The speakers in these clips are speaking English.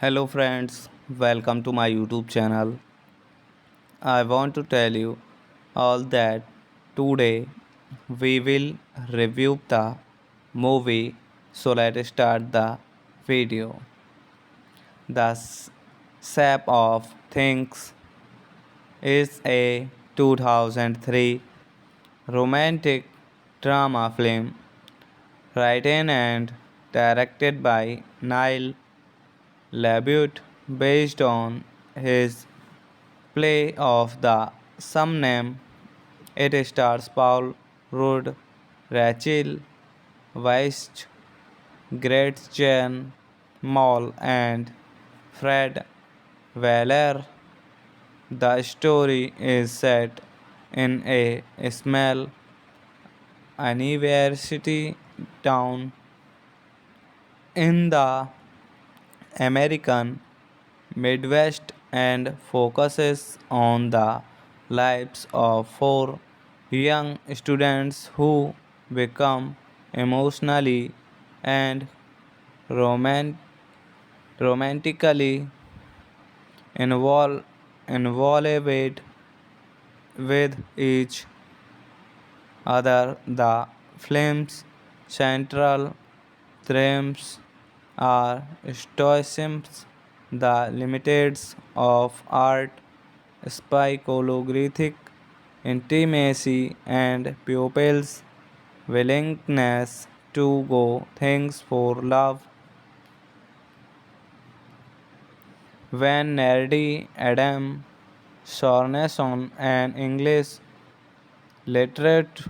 Hello friends, welcome to my YouTube channel. I want to tell you all that today we will review the movie. So let's start the video. The Shape of Things is a 2003 romantic drama film written and directed by Neil LaBute based on his play of the same name. It stars Paul Rudd, Rachel Weisz, Gretchen Mol, and Fred Weller. The story is set in a small university town in the American Midwest and focuses on the lives of four young students who become emotionally and roman- romantically involved involved with each other. The film's central themes are stoicism, the limits of art, psychological intimacy, and pupils' willingness to go things for love. When nerdy Adam Sorensen, an English literate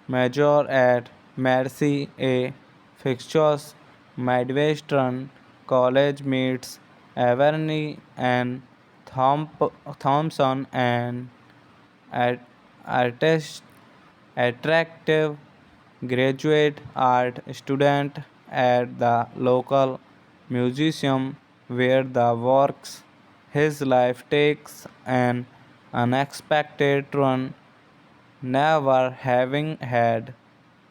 major at Mercy, a fictitious Midwestern college, meets Avery and Thompson, an at- artist, attractive graduate art student at the local museum where the works his life takes an unexpected turn. Never having had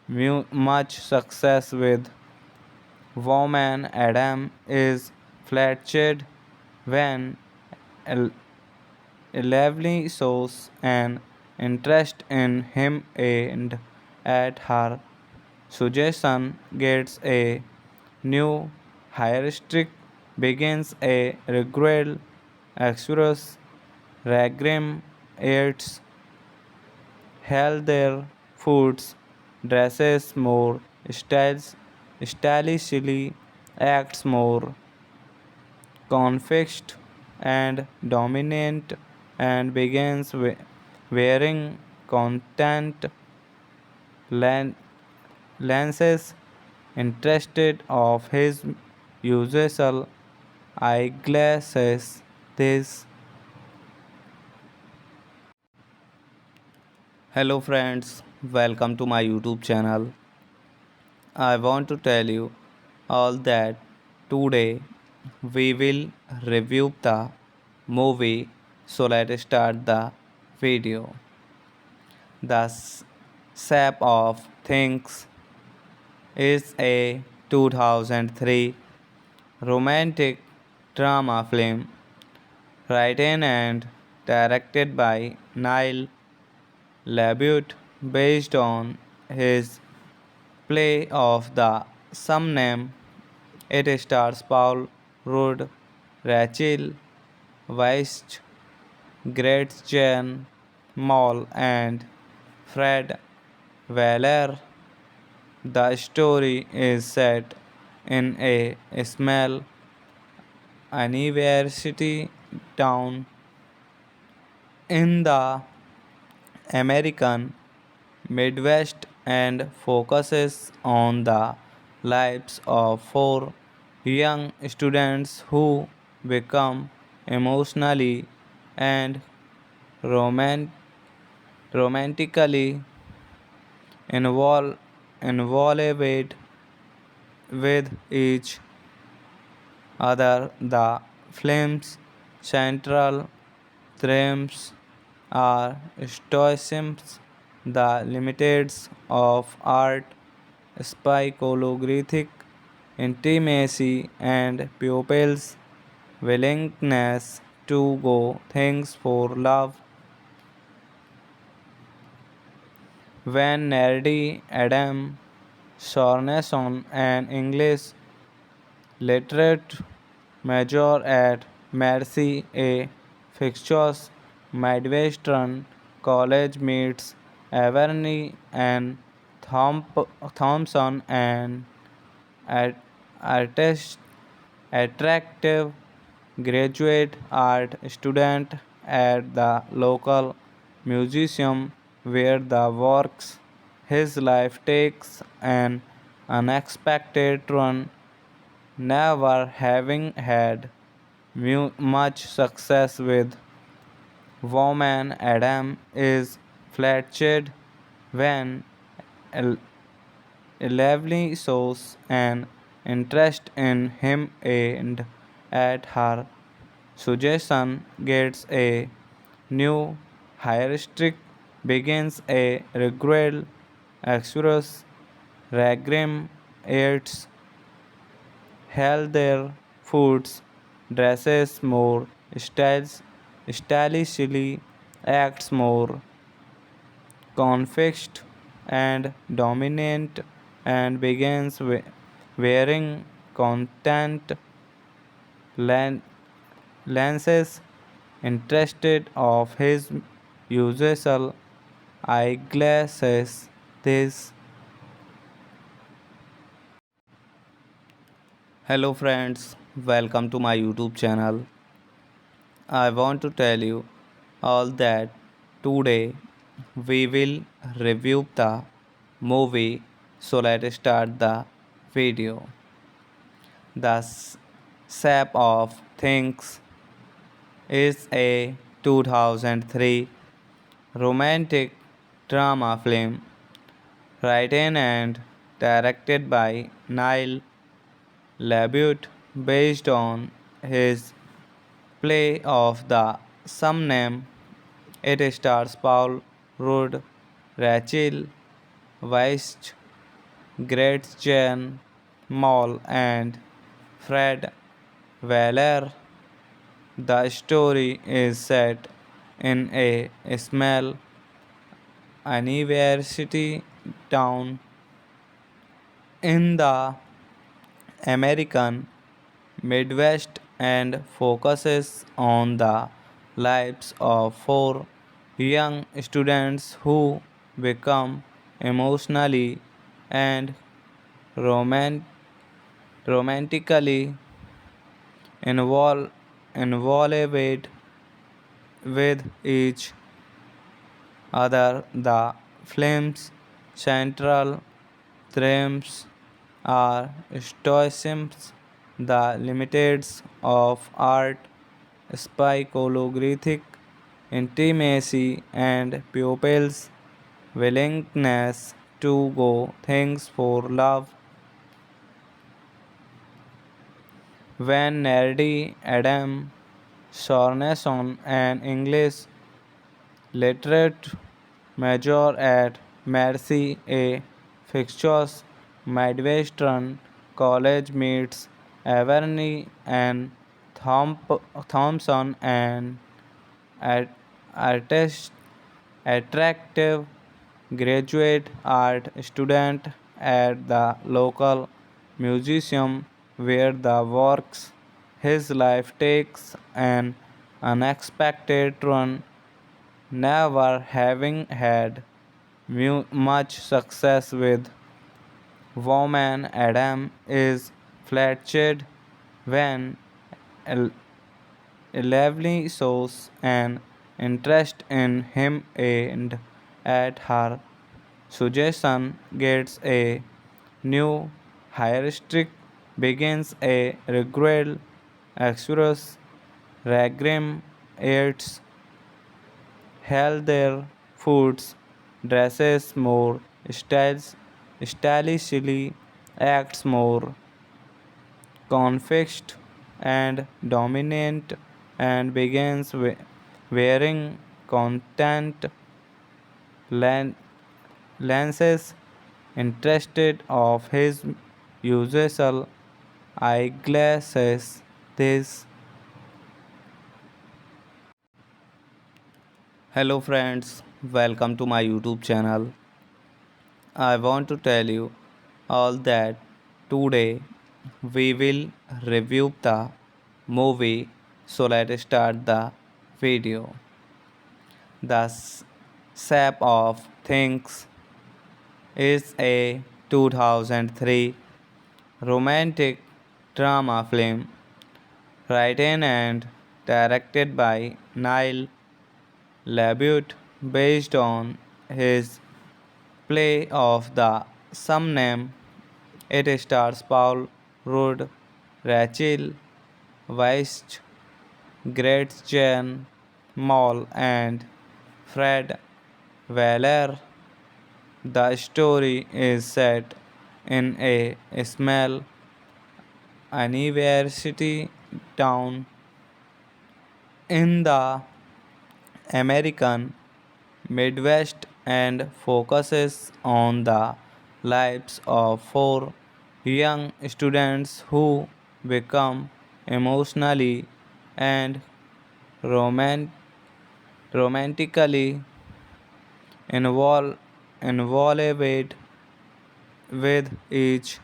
much success with women, Adam is flattered when Lively shows an interest in him and at her suggestion gets a new heuristic, begins a regular exodus. Ragrim eats healthier foods, dresses more stylishly, acts more confixed and dominant, and begins wearing contact len- lenses instead of his usual eyeglasses. This Hello friends, welcome to my YouTube channel. I want to tell you all that today we will review the movie. So let's start the video. The Shape of Things is a 2003 romantic drama film written and directed by Neil LaBute based on his play of the same name. It stars Paul Rudd, Rachel Weisz, Gretchen Mol, and Fred Weller. The story is set in a small university town in the American Midwest and focuses on the lives of four young students who become emotionally and roman- romantically involved with each other. The film's central themes are stoicism, the limits of art, psychological intimacy, and pupils' willingness to go things for love. When nerdy Adam Sorenson, an English literate major at Mercy A. Fixtures Midwestern College, meets Averny and Thompson, an at- artist, attractive graduate art student at the local museum where the works his life takes an unexpected turn. Never having had much success with women, Adam is flattered when El- Lively shows an interest in him and at her suggestion gets a new heuristic, begins a regular exodus. Ragrim eats healthier foods, dresses more stylishly, acts more confixed and dominant, and begins wearing content len- lenses interested of his usual eyeglasses. This Hello friends, welcome to my YouTube channel. I want to tell you all that today we will review the movie. So let's start the video. The Shape of Things is a 2003 romantic drama film written and directed by Neil LaBute based on his play of the same name. It stars Paul Rudd, Rachel Weisz, Gretchen Mol, and Fred Weller. The story is set in a small university town in the American Midwest and focuses on the lives of four young students who become emotionally and roman- romantically involved involved with each other. The film's central themes are stoicism, the limits of art, psychological intimacy, and pupils' willingness to go things for love. When nerdy Adam Sorenson, an English literate major at Mercy A. Fixtures Midwestern College, meets Averny and Thompson, an artist, attractive graduate art student at the local museum where the works his life takes an unexpected turn. Never having had much success with women, Adam is flattered when El- Lively shows an interest in him and at her suggestion gets a new heuristic, begins a regular exodus. Ragrim eats healthier foods, dresses more stylishly, acts more confixed and dominant, and begins wearing content len- lenses interested of his usual eyeglasses. This Hello friends, welcome to my YouTube channel. I want to tell you all that today we will review the movie. So let's start the video. The Sap of Things is a 2003 romantic drama film written and directed by Niall LaBute based on his play of the same name. It stars Paul Rudd, Rachel Weisz, Gretchen Mol, and Fred Weller. The story is set in a small university town in the American Midwest and focuses on the lives of four young students who become emotionally and roman- romantically involved involved with each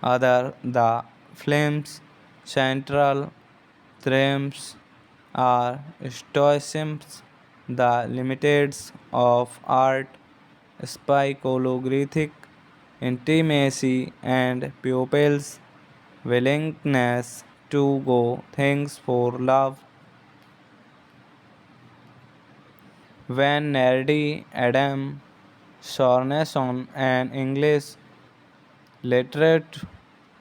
other. The film's central themes are stoicism, the limits of art, psychological intimacy, and pupils' willingness to go things for love. When nerdy Adam Sorensen, an English literate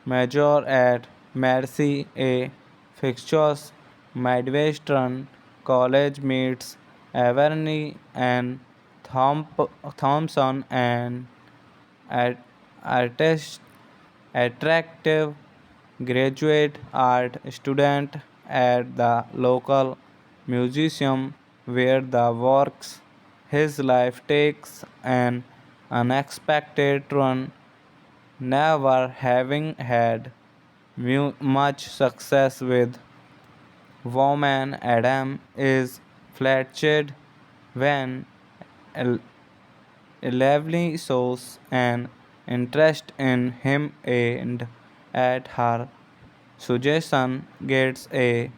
major at Mercy, a fictitious Midwestern college, meets Averney and Thompson, an at- artist, attractive graduate art student at the local museum where the works his life takes an unexpected turn. Never having had much success with women, Adam is flattered when El- Lively shows an interest in him and at her suggestion gets a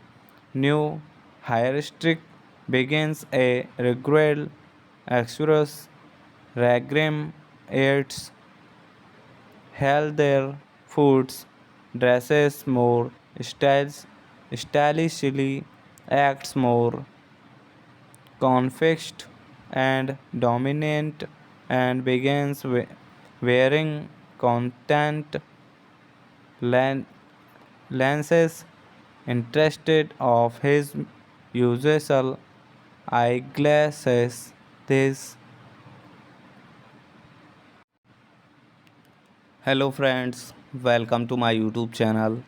new heuristic, begins a regular express Ragrim aids held their foods, dresses more stylishly, acts more confixed and dominant, and begins wearing content len- lenses interested of his usual eyeglasses. This Hello friends, welcome to my YouTube channel.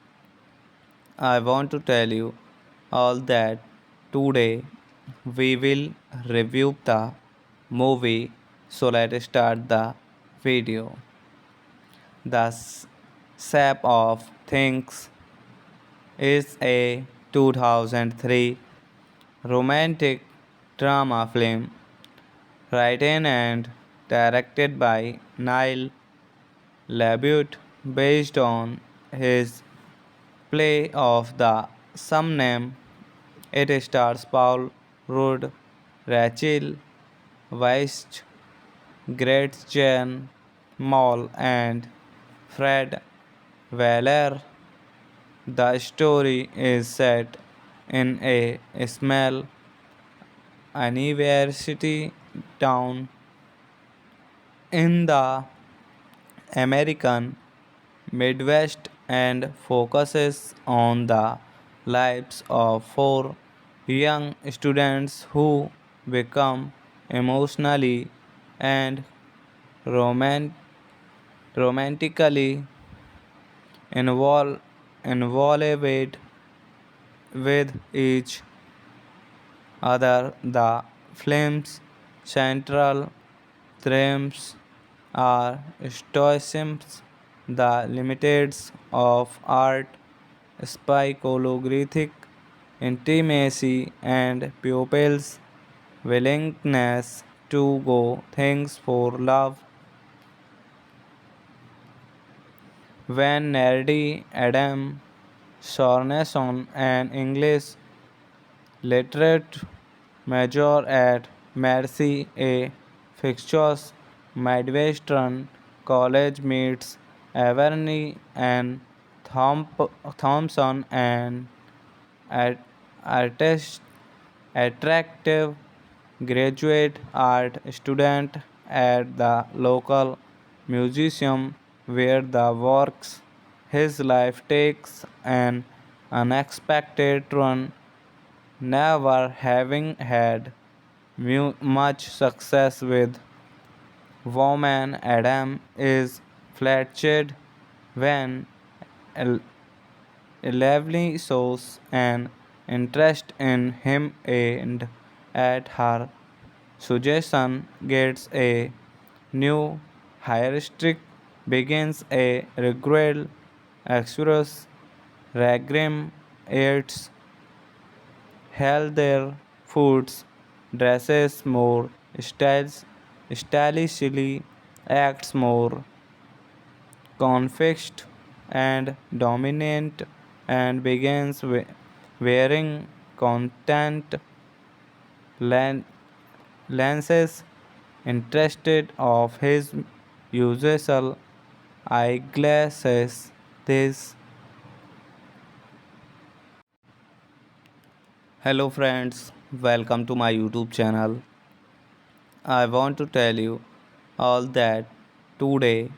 I want to tell you all that today we will review the movie. So let's start the video. The Sap of Things is a 2003 romantic drama film written and directed by Niall LaBute based on his play of the same name. It stars Paul Rudd, Rachel Weisz, Gretchen Mol, and Fred Weller. The story is set in a small university town in the American Midwest and focuses on the lives of four young students who become emotionally and roman- romantically involved with each other. The film's central themes are stoicism, the limits of art, psychological intimacy, and pupils' willingness to go things for love. When Nerdy Adam Sorenson, an English literate major at Mercy A. Fixtures Midwestern College, meets Averny and Thompson, an at- artist, attractive graduate art student at the local museum where the works his life takes an unexpected turn. Never having had much success with women, Adam is flattered when Lively shows an interest in him and at her suggestion gets a new heuristic, begins a regular exodus. Ragrim eats healthier foods, dresses more stylishly, acts more confixed and dominant, and begins wearing content len- lenses interested of his usual eyeglasses. This Hello friends, welcome to my YouTube channel. I want to tell you all that today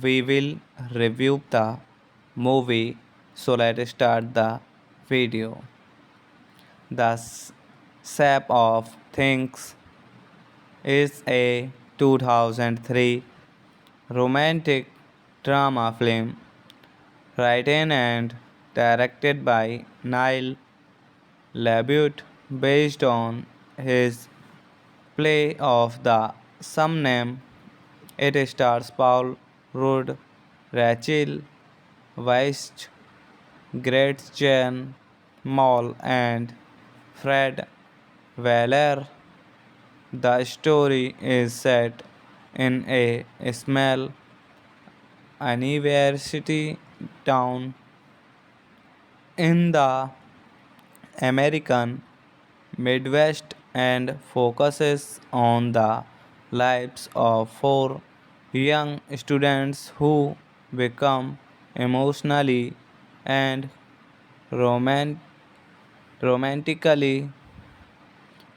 we will review the movie. So let's start the video. The Shape of Things is a 2003 romantic drama film written and directed by Neil LaBute based on his play of the same name. It stars Paul Rudd, Rachel Weisz, Gretchen Mol, and Fred Weller. The story is set in a small university town in the American Midwest and focuses on the lives of four young students who become emotionally and roman- romantically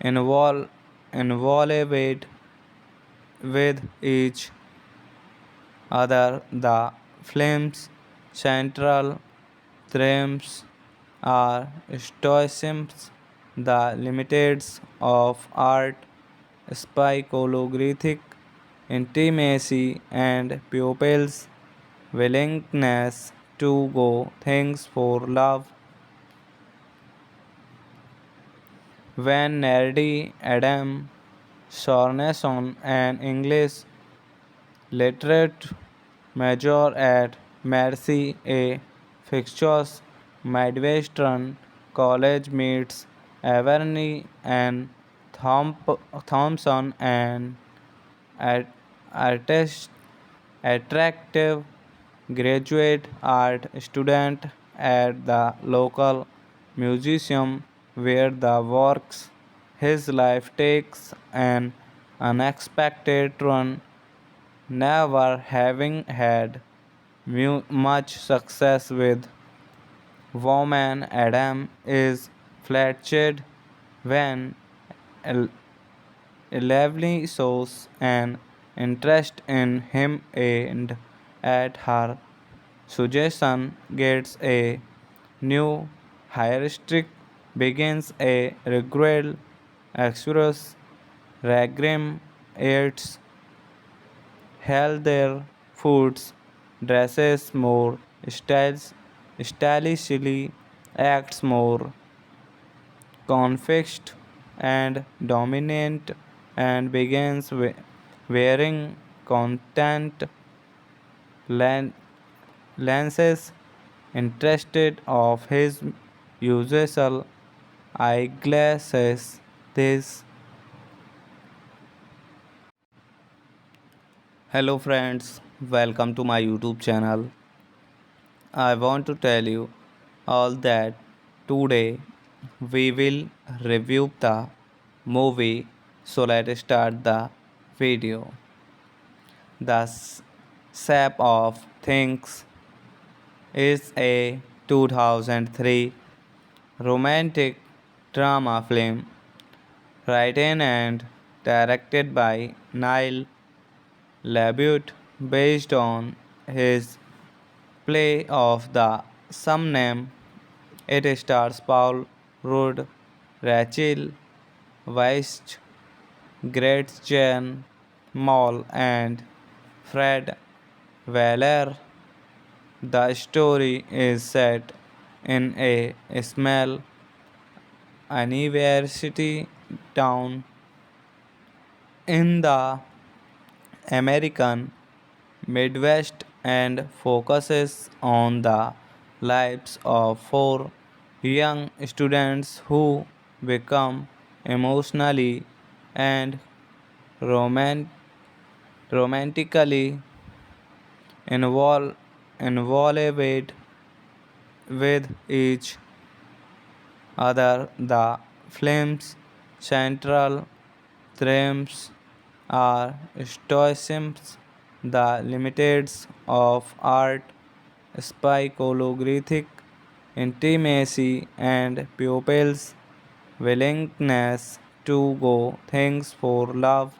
involved involved with each other. The film's central themes are stoicism, the limits of art, psychological intimacy, and pupils' willingness to go things for love. When Nerdy Adam Sorenson, an English literate major at Mercy A. Fixtures Midwestern College, meets Averny and Thompson, an artist, attractive graduate art student at the local museum where the works his life takes an unexpected turn. Never having had much success with women, Adam is flattered when Lively shows an interest in him and at her suggestion gets a new heuristic, begins a regular exodus. Ragrim eats healthier foods, dresses more stylishly, acts more confixed and dominant, and begins wearing content len- lenses interested of his usual eyeglasses. This Hello friends, welcome to my YouTube channel. I want to tell you all that today we will review the movie. So let's start the video. The Sap of Things is a 2003 romantic drama film written and directed by Niall LaBute based on his play of the same name. It stars Paul Rudd, Rachel Weisz, Gretchen Mol, and Fred Weller. The story is set in a small university town in the American Midwest and focuses on the lives of four young students who become emotionally and roman- romantically involved involved with each other. The film's central themes are stoicism, the limits of art, psychological intimacy, and pupils' willingness to go things for love.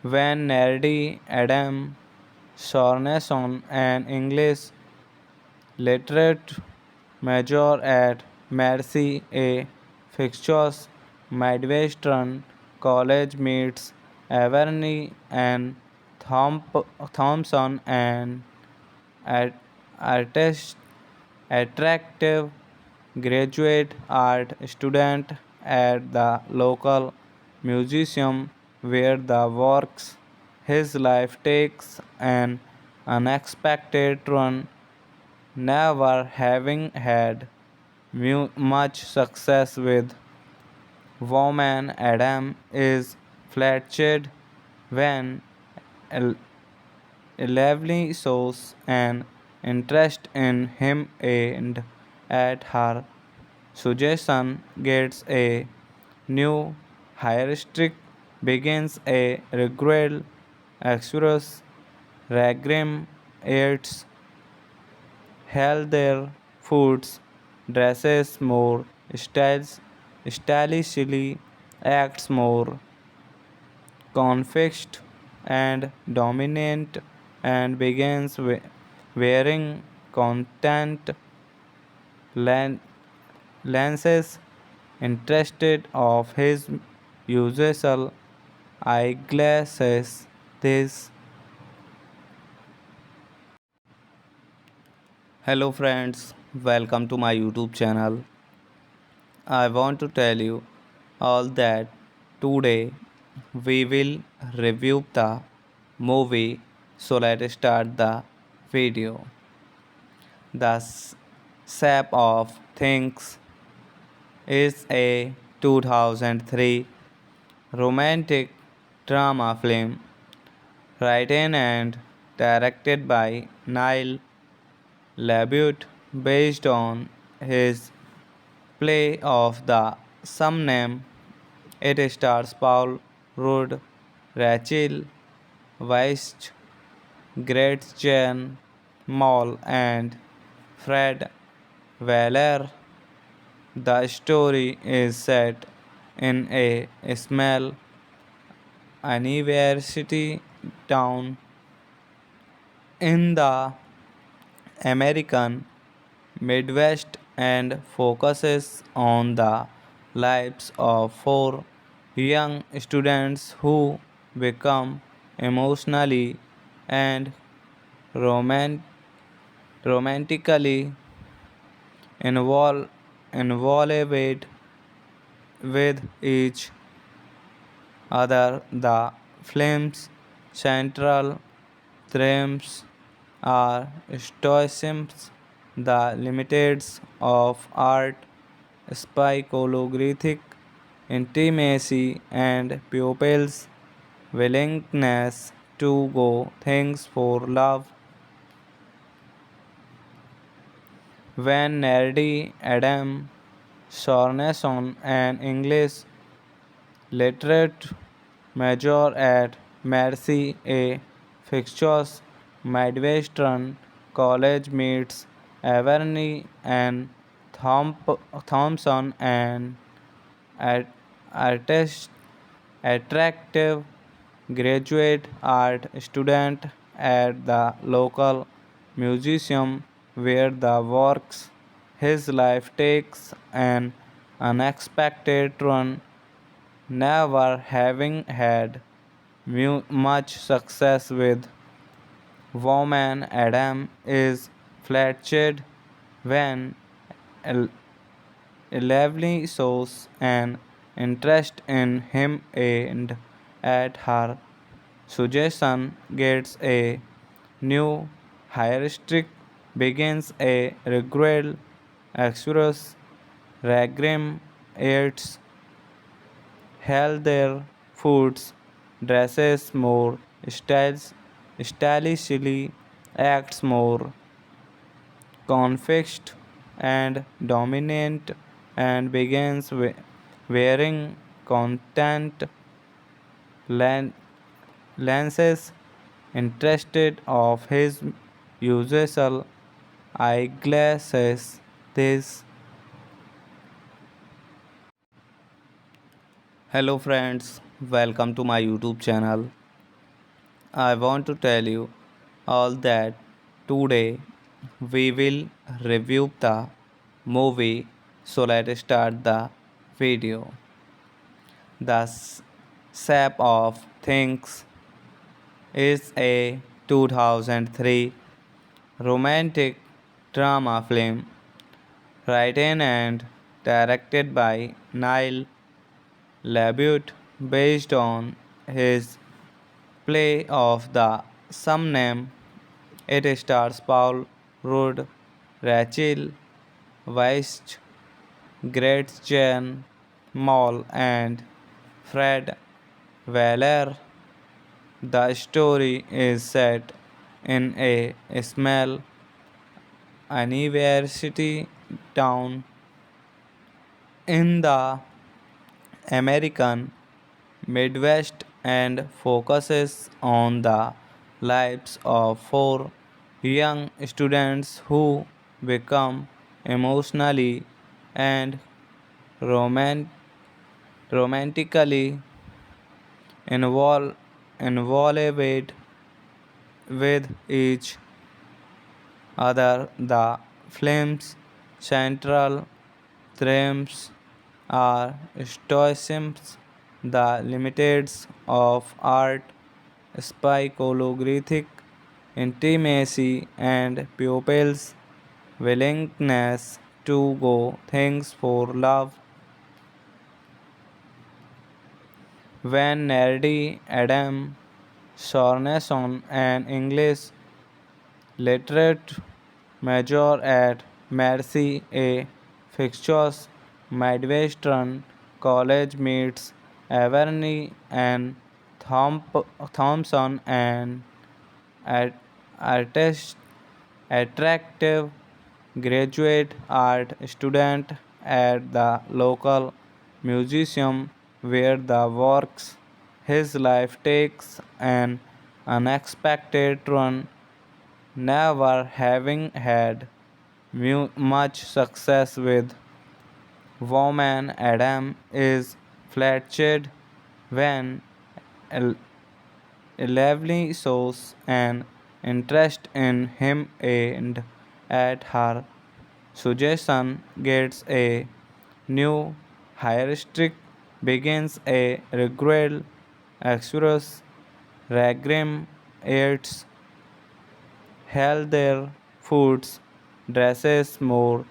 When nerdy Adam Sorensen, an English literate major at Mercy, a fictitious Midwestern college, meets Averny and Thompson, an at- artist, attractive graduate art student at the local museum where the works his life takes an unexpected turn. Never having had much success with women, Adam is flattered when El- Lively shows an interest in him and at her suggestion gets a new heuristic, begins a regular express Ragrim eats healthier foods, dresses more stylishly, acts more confixed and dominant, and begins wearing content len- lenses interested of his usual eyeglasses. This Hello friends, welcome to my YouTube channel. I want to tell you all that today we will review the movie. So let's start the video. The Sap of Things is a 2003 romantic drama film written and directed by Niall LaBute based on his play of the same name. It stars Paul Rudd, Rachel Weisz, Gretchen Mol, and Fred Weller. The story is set in a small university town in the American Midwest and focuses on the lives of four young students who become emotionally and roman- romantically involved with each other. The film's central themes are stoicism, the limits of art, psychological intimacy, and pupils' willingness to go things for love. When Nerdy Adam Sorensen, an English literate major at Mercy A. Fixtures Midwestern College meets Averny and Thompson, an at- artist, attractive graduate art student at the local museum where the works his life takes an unexpected turn. Never having had much success with women, Adam is flattered when El- Lively shows an interest in him and at her suggestion gets a new heuristic, begins a regular exodus, Ragrim eats healthier foods, dresses more stylishly, acts more confixed and dominant, and begins wearing content len- lenses interested of his usual eyeglasses. This Hello friends, welcome to my YouTube channel. I want to tell you all that today we will review the movie. So let's start the video. The Shape of Things is a 2003 romantic drama film written and directed by Neil LaBute based on his play of the same name. It stars Paul Rudd, Rachel Weisz, Gretchen Mol, and Fred Weller. The story is set in a small university town in the American Midwest and focuses on the lives of four young students who become emotionally and roman- romantically involved involved with each other. The film's central themes are stoicism, the limits of art, psychological intimacy, and pupils' willingness to go things for love. When Nerdy Adam Sorensen, an English literate major at Mercy A. Fixtures Midwestern College meets Averny and Thompson, an at- artist, attractive graduate art student at the local museum where the works his life takes an unexpected turn. Never having had much success with women, Adam is flattered when El- Lively shows an interest in him and at her suggestion gets a new heuristic, begins a regular exodus, Ragrim eats healthier foods, dresses more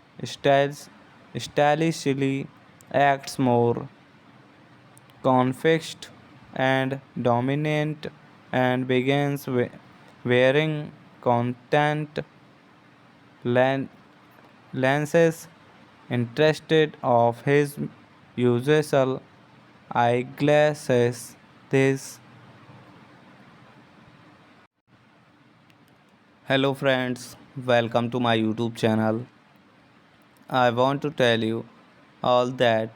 stylishly, acts more confixed and dominant, and begins wearing content len- lenses interested of his usual eyeglasses. This Hello friends, welcome to my YouTube channel. I want to tell you all that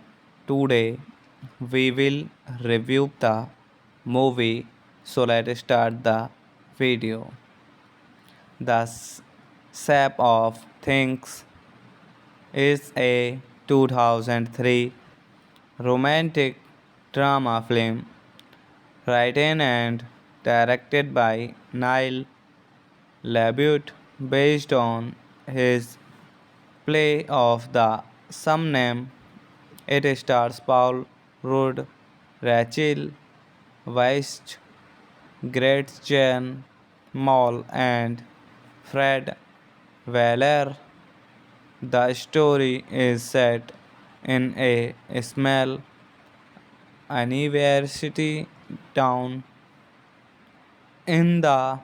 today we will review the movie. So let's start the video. The Sap of Things is a 2003 romantic drama film written and directed by Niall LaBute based on his play of the same name. It stars Paul Rudd, Rachel Weisz, Gretchen Mol, and Fred Weller. The story is set in a small university town in the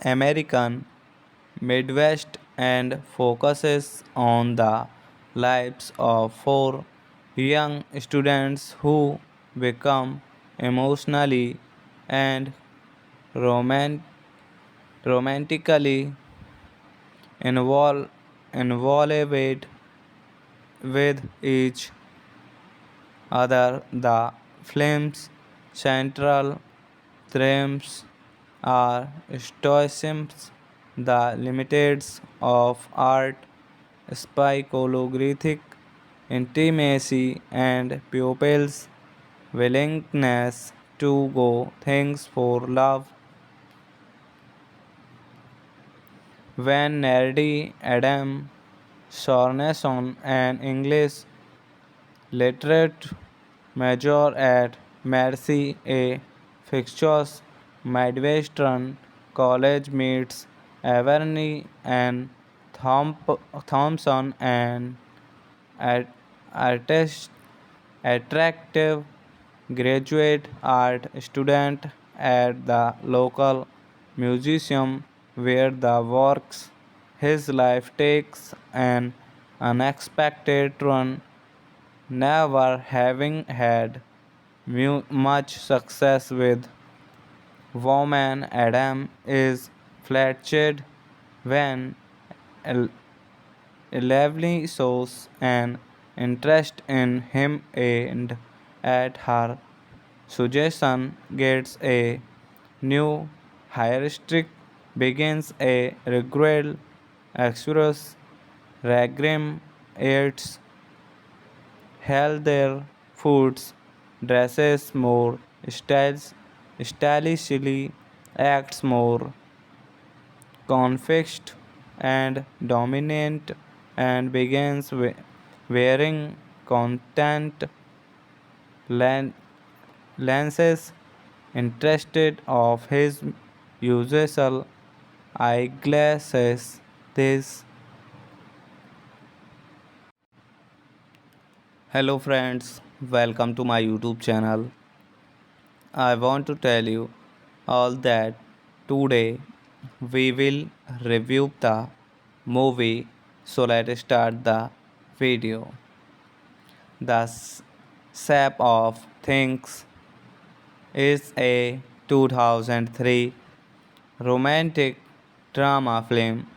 American Midwest and focuses on the lives of four young students who become emotionally and roman- romantically involved with each other. The film's central themes are stoicism, the limits of art, psychological intimacy, and pupils' willingness to go things for love. When nerdy Adam Sorensen, an English literate major at Mercy, a fictitious Midwestern college, meets Averny and Thompson, an at- artist, attractive graduate art student at the local museum where the works. His life takes an unexpected turn, never having had much success with women. Adam is flattered when Lively shows an interest in him and at her suggestion gets a new heuristic, begins a regret express Ragrim eats healthier foods, dresses more stylishly, acts more confixed and dominant, and begins wearing contact len- lenses interested of his usual eyeglasses. This Hello friends, welcome to my YouTube channel. I want to tell you all that today we will review the movie. So let's start the video. The Sap of Things is a 2003 romantic drama film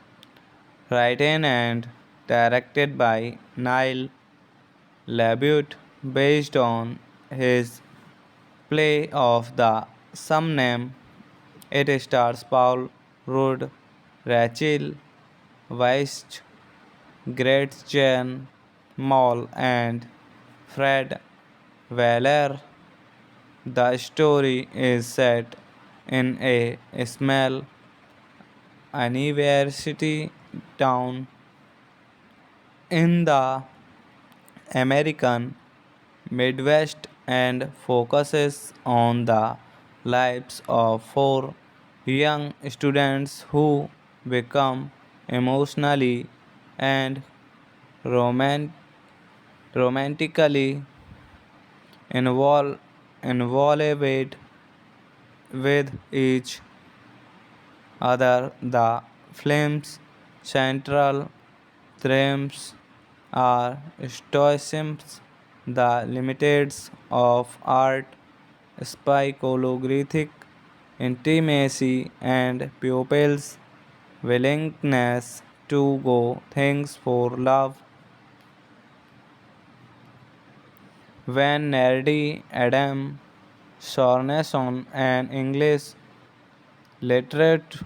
written and directed by Niall LaBute based on his play of the same name. It stars Paul Rudd, Rachel Weisz, Gretchen Mol, and Fred Weller. The story is set in a small university town in the American Midwest and focuses on the lives of four young students who become emotionally and roman- romantically involved with each other. The film's central themes are stoicism, the limits of art, psychological intimacy, and pupils' willingness to go things for love. When Nerdy Adam Sorenson, an English literate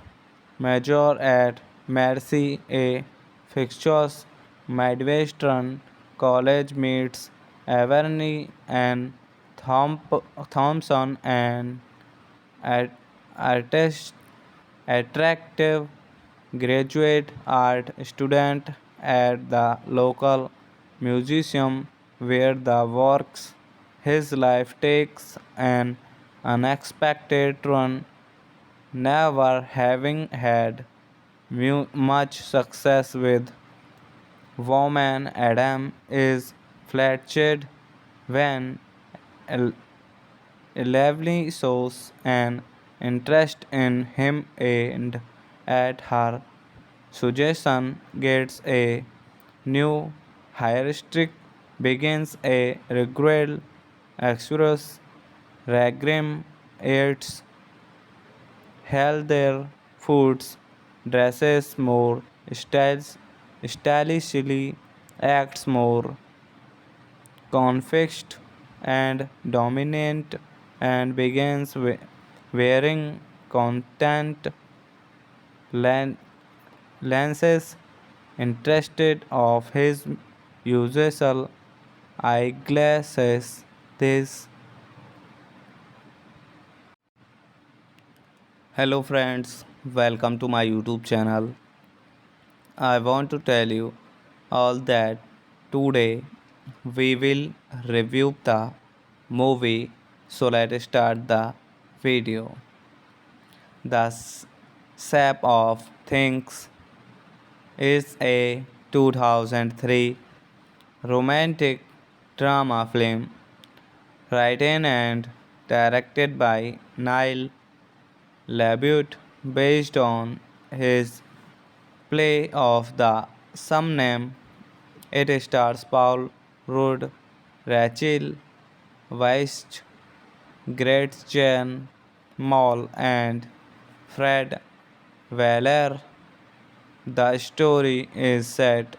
major at Mercy A. Fixtures Midwestern College meets Averny and Thompson, an at- artist, attractive graduate art student at the local museum where the works his life takes an unexpected turn, never having had much success with women. Adam is flattered when Lively shows an interest in him and at her suggestion gets a new heuristic, begins a regular exodus. Ragrim eats healthier foods, dresses more stylishly, acts more confixed and dominant, and begins wearing contact len- lenses interested of his usual eyeglasses. This Hello friends, welcome to my YouTube channel. I want to tell you all that today we will review the movie. So let's start the video. The Shape of Things is a 2003 romantic drama film written and directed by Neil LaBute based on his play of the same name. It stars Paul Rudd, Rachel Weisz, Gretchen Mol, and Fred Weller. The story is set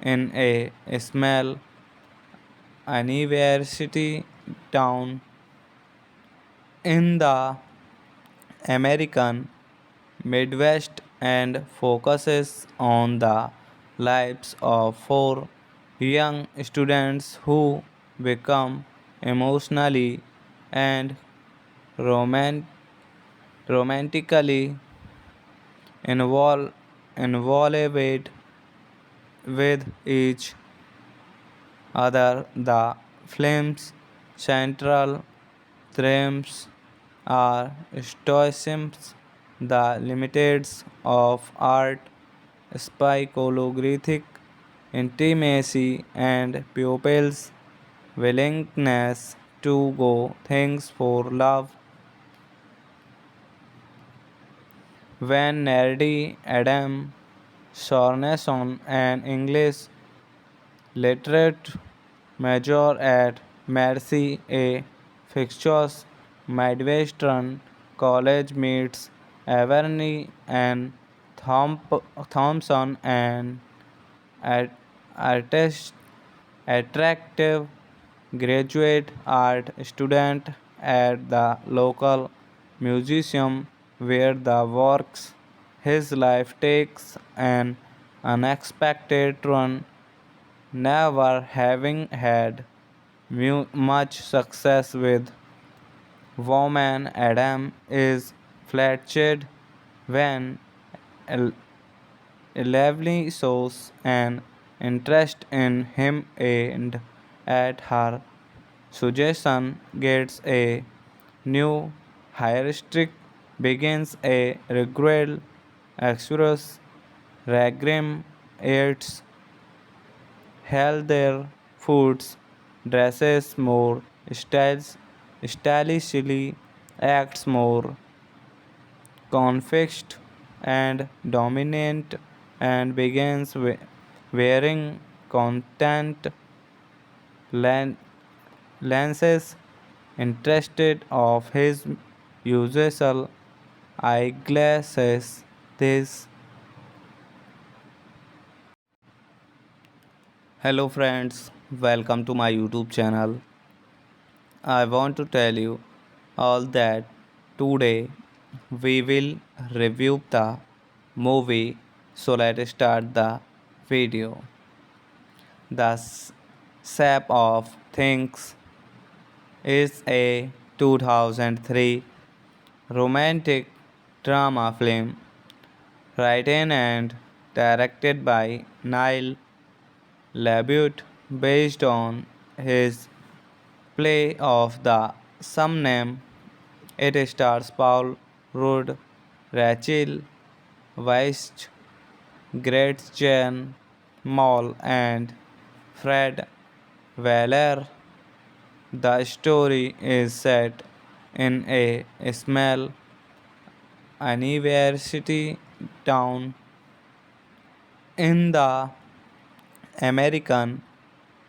in a small university town in the American Midwest and focuses on the lives of four young students who become emotionally and roman- romantically involved involved with each other. The film's central themes are stoicism, the limits of art, psychological intimacy, and pupils' willingness to go things for love. When Nerdy Adam Sorenson, an English literate major at Mercy A. Fixtures Midwestern College meets Averny and Thompson, an artist, attractive graduate art student at the local museum where the works his life takes an unexpected turn, never having had much success with women. Adam is flattered when Lively shows an interest in him and at her suggestion gets a new heuristic, begins a regular exodus. Ragrim eats healthier foods, dresses more stylishly, acts more confixed and dominant, and begins wearing contact len- lenses interested of his usual eyeglasses. This Hello friends, welcome to my YouTube channel. I want to tell you all that today we will review the movie. So let's start the video. The Sap of Things is a 2003 romantic drama film written and directed by Niall LaBute based on his play of the same name. It stars Paul Rudd, Rachel Weisz, Gretchen Mol, and Fred Weller. The story is set in a small university town in the American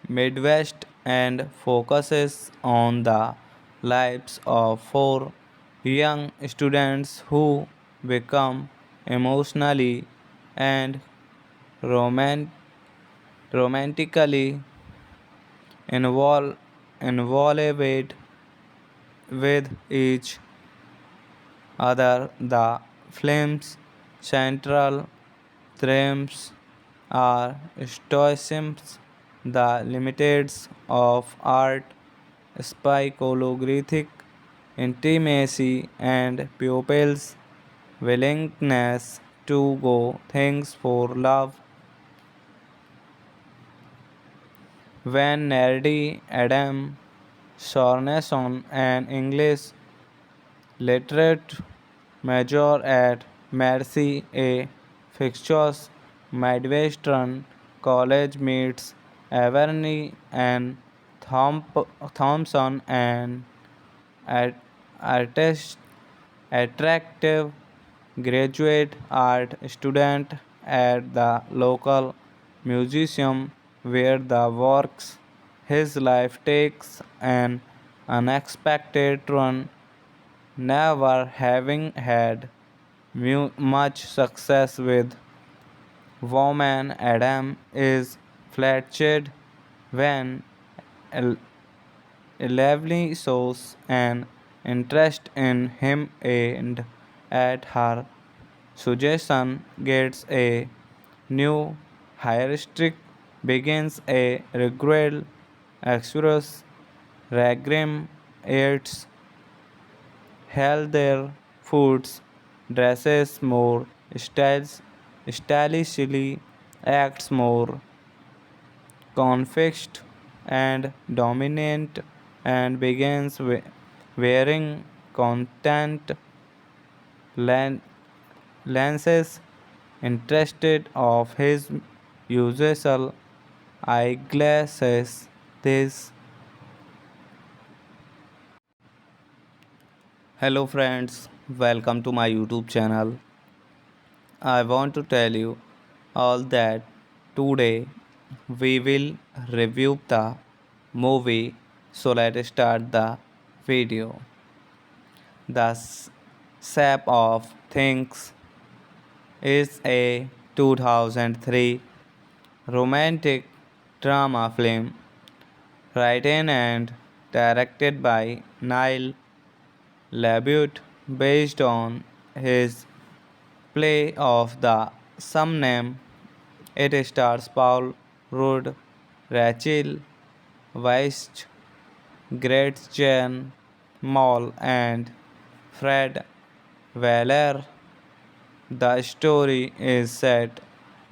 Midwest and focuses on the lives of four young students who become emotionally and roman- romantically involved involved with each other. The film's central themes are stoicism, the limits of art, psychological intimacy, and pupils' willingness to go things for love. When nerdy Adam Sorensen, an English literate major at Mercy, a fictitious Midwestern college, meets Averney and Thompson, an at- artist, attractive graduate art student at the local museum where the works. His life takes an unexpected turn, never having had much success with women. Adam is flattered when Lively shows an interest in him and at her suggestion gets a new heuristic, begins a regular exodus. Ragrim eats healthier foods, dresses more stylishly, acts more confixed and dominant, and begins wearing contact len- lenses interested of his usual eyeglasses. This Hello friends, welcome to my YouTube channel. I want to tell you all that today we will review the movie. So let's start the video. The Sap of Things is a 2003 romantic drama film written and directed by Niall LaBute based on his play of the same name. It stars Paul Rudd, Rachel Weisz, Gretchen Mol, and Fred Weller. The story is set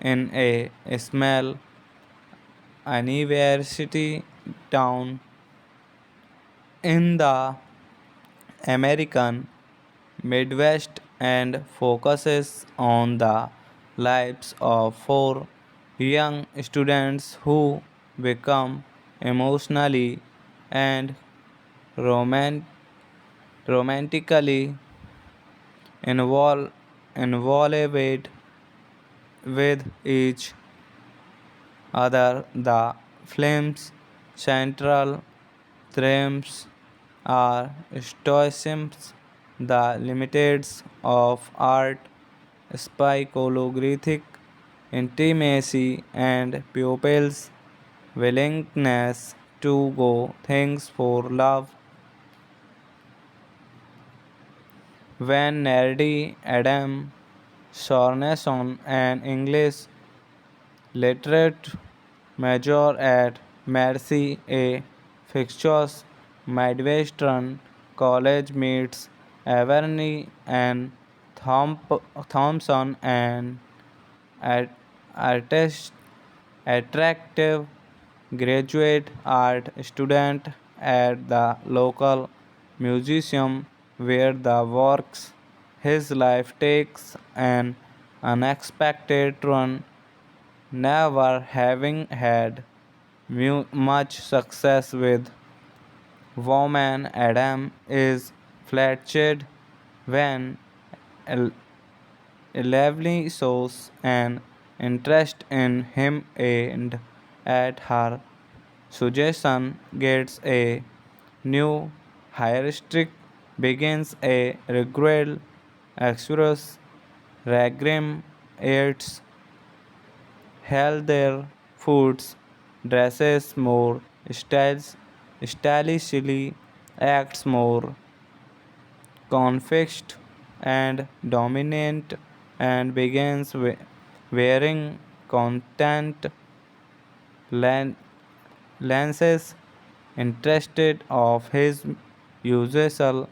in a small university town in the American Midwest and focuses on the lives of four young students who become emotionally and roman- romantically involved with each other. The film's central themes are stoicism, the limits of art, psychological intimacy, and pupils' willingness to go things for love. When nerdy Adam Sorenson, an English literate major at Mercy A. Fixtures Midwestern College, meets Averny and Thompson, an at- artist, attractive graduate art student at the local museum where the works his life takes an unexpected turn. Never having had much success with women, Adam is flattered when El- Lively shows an interest in him, and at her suggestion gets a new heuristic, begins a regular express Ragrim eats healthier foods, dresses more stylishly, acts more confixed and dominant, and begins wearing content len- lenses interested of his usual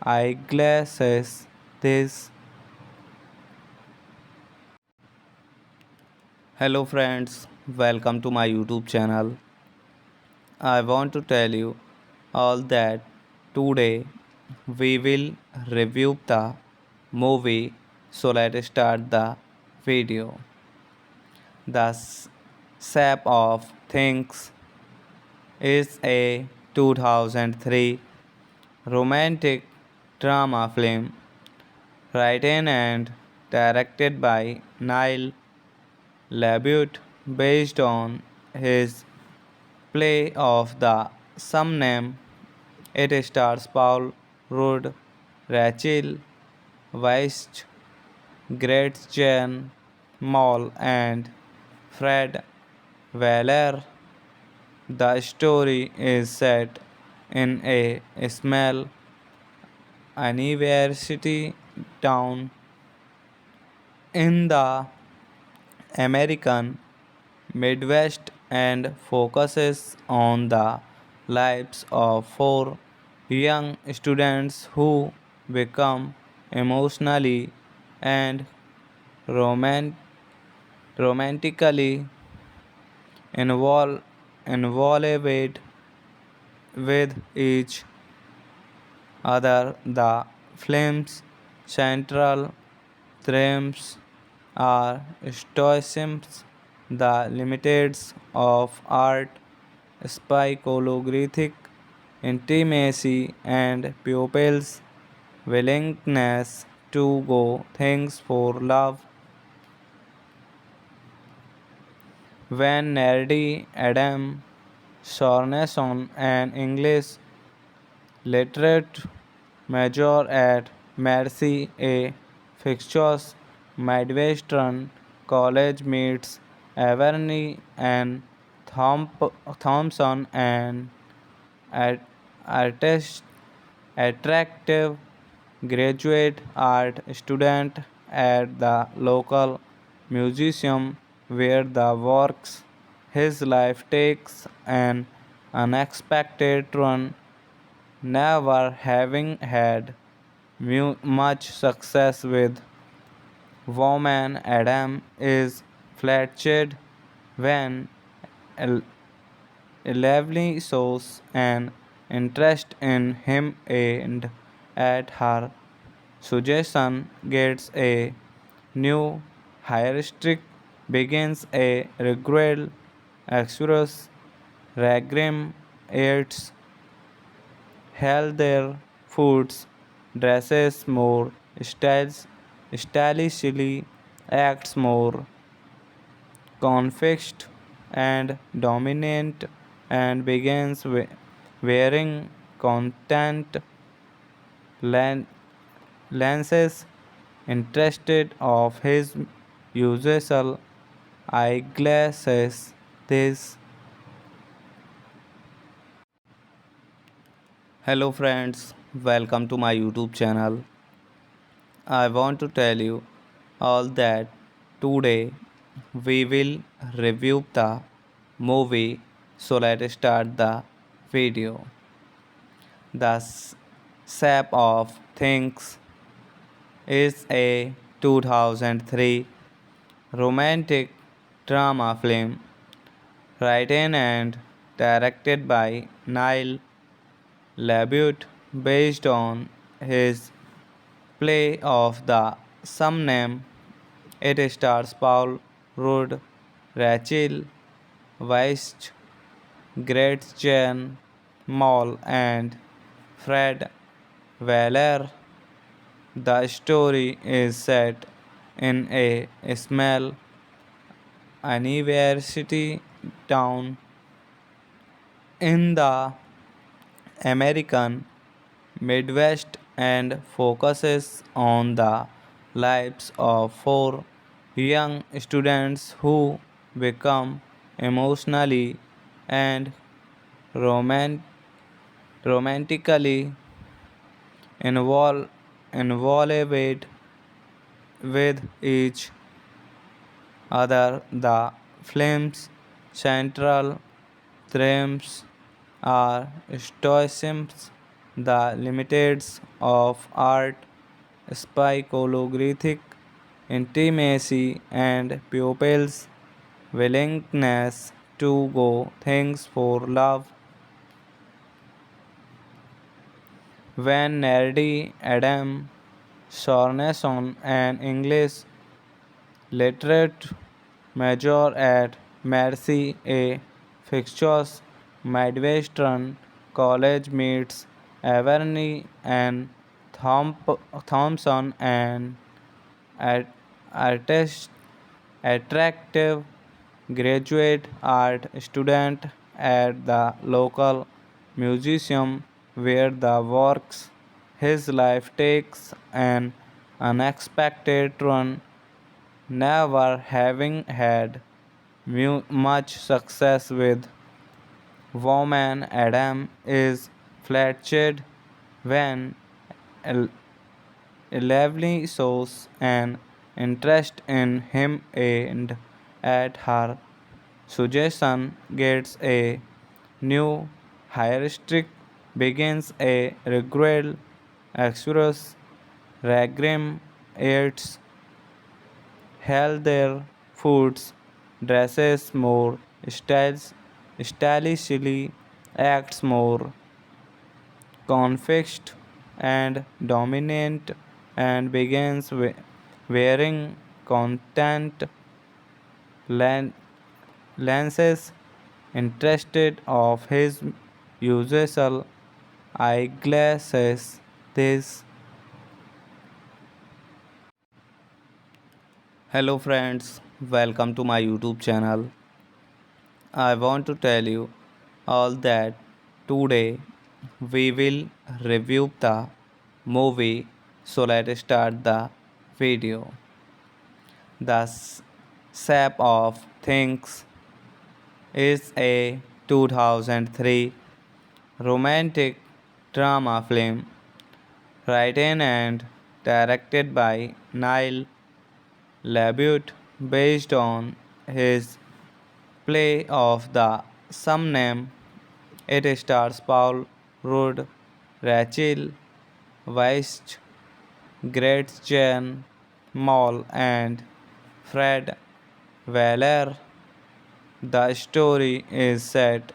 eyeglasses. This Hello friends, welcome to my YouTube channel. I want to tell you all that today we will review the movie. So let's start the video. The Shape of Things is a 2003 romantic drama film written and directed by Niall LaBute based on his play of the same name. It stars Paul Rudd, Rachel Weisz, Gretchen Mol, and Fred Weller. The story is set in a small university town in the American Midwest and focuses on the lives of four young students who become emotionally and roman- romantically involved involved with each other. The film's central themes are stoicism, the limits of art, psychological intimacy, and pupils' willingness to go things for love. When nerdy Adam Sorenson, an English literate major at Mercy A. Fixtures Midwestern College, meets Averny and Thompson, an at- artist, attractive graduate art student at the local museum where the works his life takes an unexpected turn. Never having had much success with women, Adam is flattered when El- Lively shows an interest in him, and at her suggestion gets a new heuristic, begins a regular express Ragrim eats healthier foods, dresses more stylishly, acts more confixed and dominant, and begins wearing content len- lenses interested of his usual eyeglasses. This Hello friends, welcome to my YouTube channel. I want to tell you all that today we will review the movie. So let's start the video. The Shape of Things is a 2003 romantic drama film written and directed by Neil LaBute based on his play of the same name. It stars Paul Rudd, Rachel Weisz, Gretchen Mol, and Fred Weller. The story is set in a small university town in the American Midwest and focuses on the lives of four young students who become emotionally and roman- romantically involved involved with each other. The film's central themes are stoicism, the limits of art, psychological intimacy, and pupils' willingness to go things for love. When nerdy Adam Sorensen, an English literate major at Mercy, a fictitious Midwestern college, meets Averney and Thompson, an at- artist, attractive graduate art student at the local museum where the works his life takes an unexpected turn. Never having had much success with women, Adam is flattered when Lively shows an interest in him and at her suggestion gets a new heuristic, begins a regular exodus. Ragrim eats healthier foods, dresses more stylishly, acts more confixed and dominant, and begins wearing contact len- lenses interested of his usual eyeglasses. This Hello friends, welcome to my YouTube channel. I want to tell you all that today we will review the movie. So let's start the video. The Shape of Things is a 2003 romantic drama film written and directed by Neil LaBute based on his play of the same name. It stars Paul Rudd, Rachel Weisz, Gretchen Mol, and Fred Weller. The story is set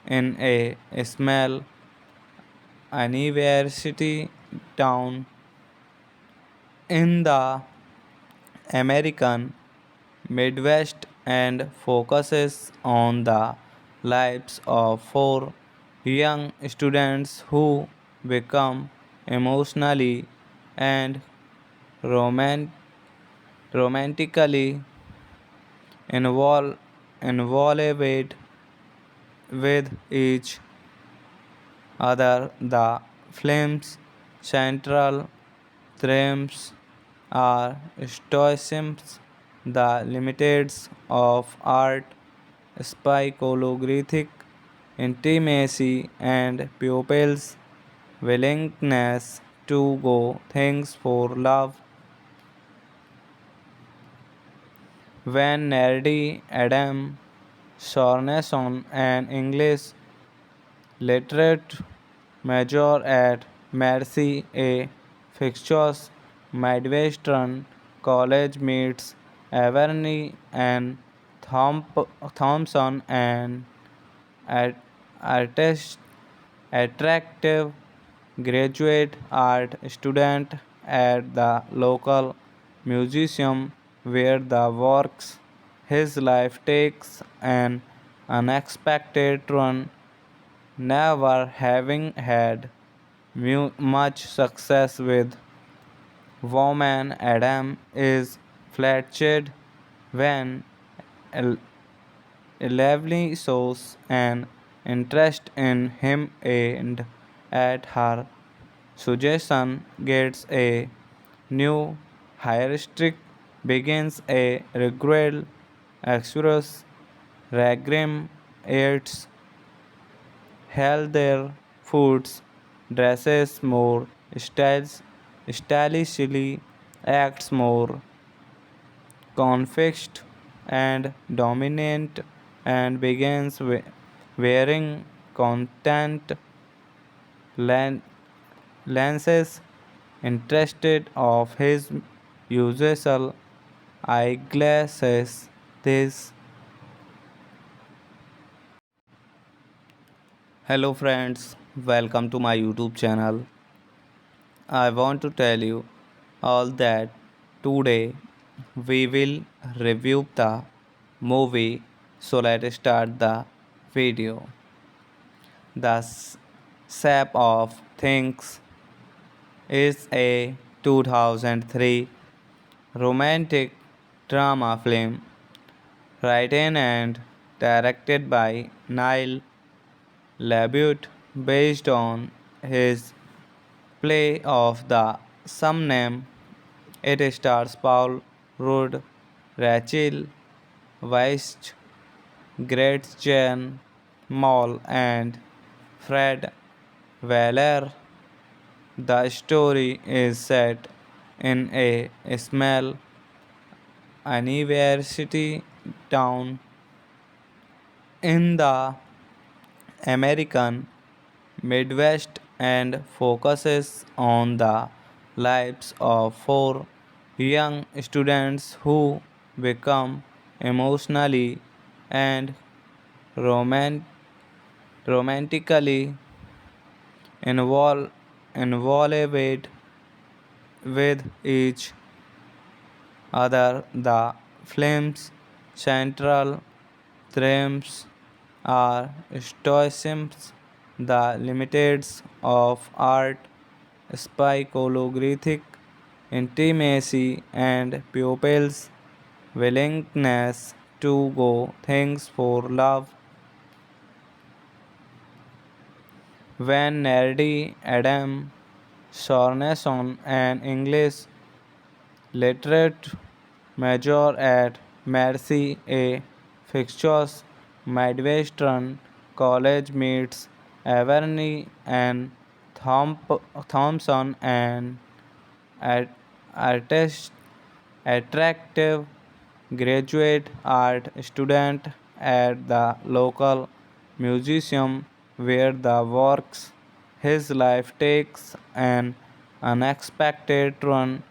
in a small university town in the American Midwest and focuses on the lives of four young students who become emotionally and roman- romantically involved with each other. The film's central themes are stoicism, the limits of art, psychological intimacy, and pupils' willingness to go things for love. When nerdy Adam Sorenson, an English literate major at Mercy A. Fixtures Midwestern College meets Averny and Thompson, an at- artist, attractive graduate art student at the local museum where the works his life takes an unexpected turn. Never having had much success with women, Adam is flattered when El- Lively shows an interest in him and at her suggestion gets a new heuristic, begins a regular exodus, Ragrim eats healthier foods, dresses more stylishly, acts more confixed and dominant, and begins wearing content len- lenses interested of his usual eyeglasses. This Hello friends, welcome to my YouTube channel. I want to tell you all that today we will review the movie. So let's start the video. The Shape of Things is a 2003 romantic drama film written and directed by Neil LaBute based on his play of the same name. It stars Paul Rudd, Rachel Weisz, Gretchen Mol, and Fred Weller. The story is set in a small university town in the American Midwest and focuses on the lives of four young students who become emotionally and roman- romantically involved involved with each other. The film's central themes are stoicism, the limits of art, psychological intimacy, and pupils' willingness to go things for love. When nerdy Adam Sorenson, an English literate major at Mercy A. Fixtures Midwestern College meets Averny and Thompson, an artist, attractive graduate art student at the local museum where the works his life takes an unexpected turn.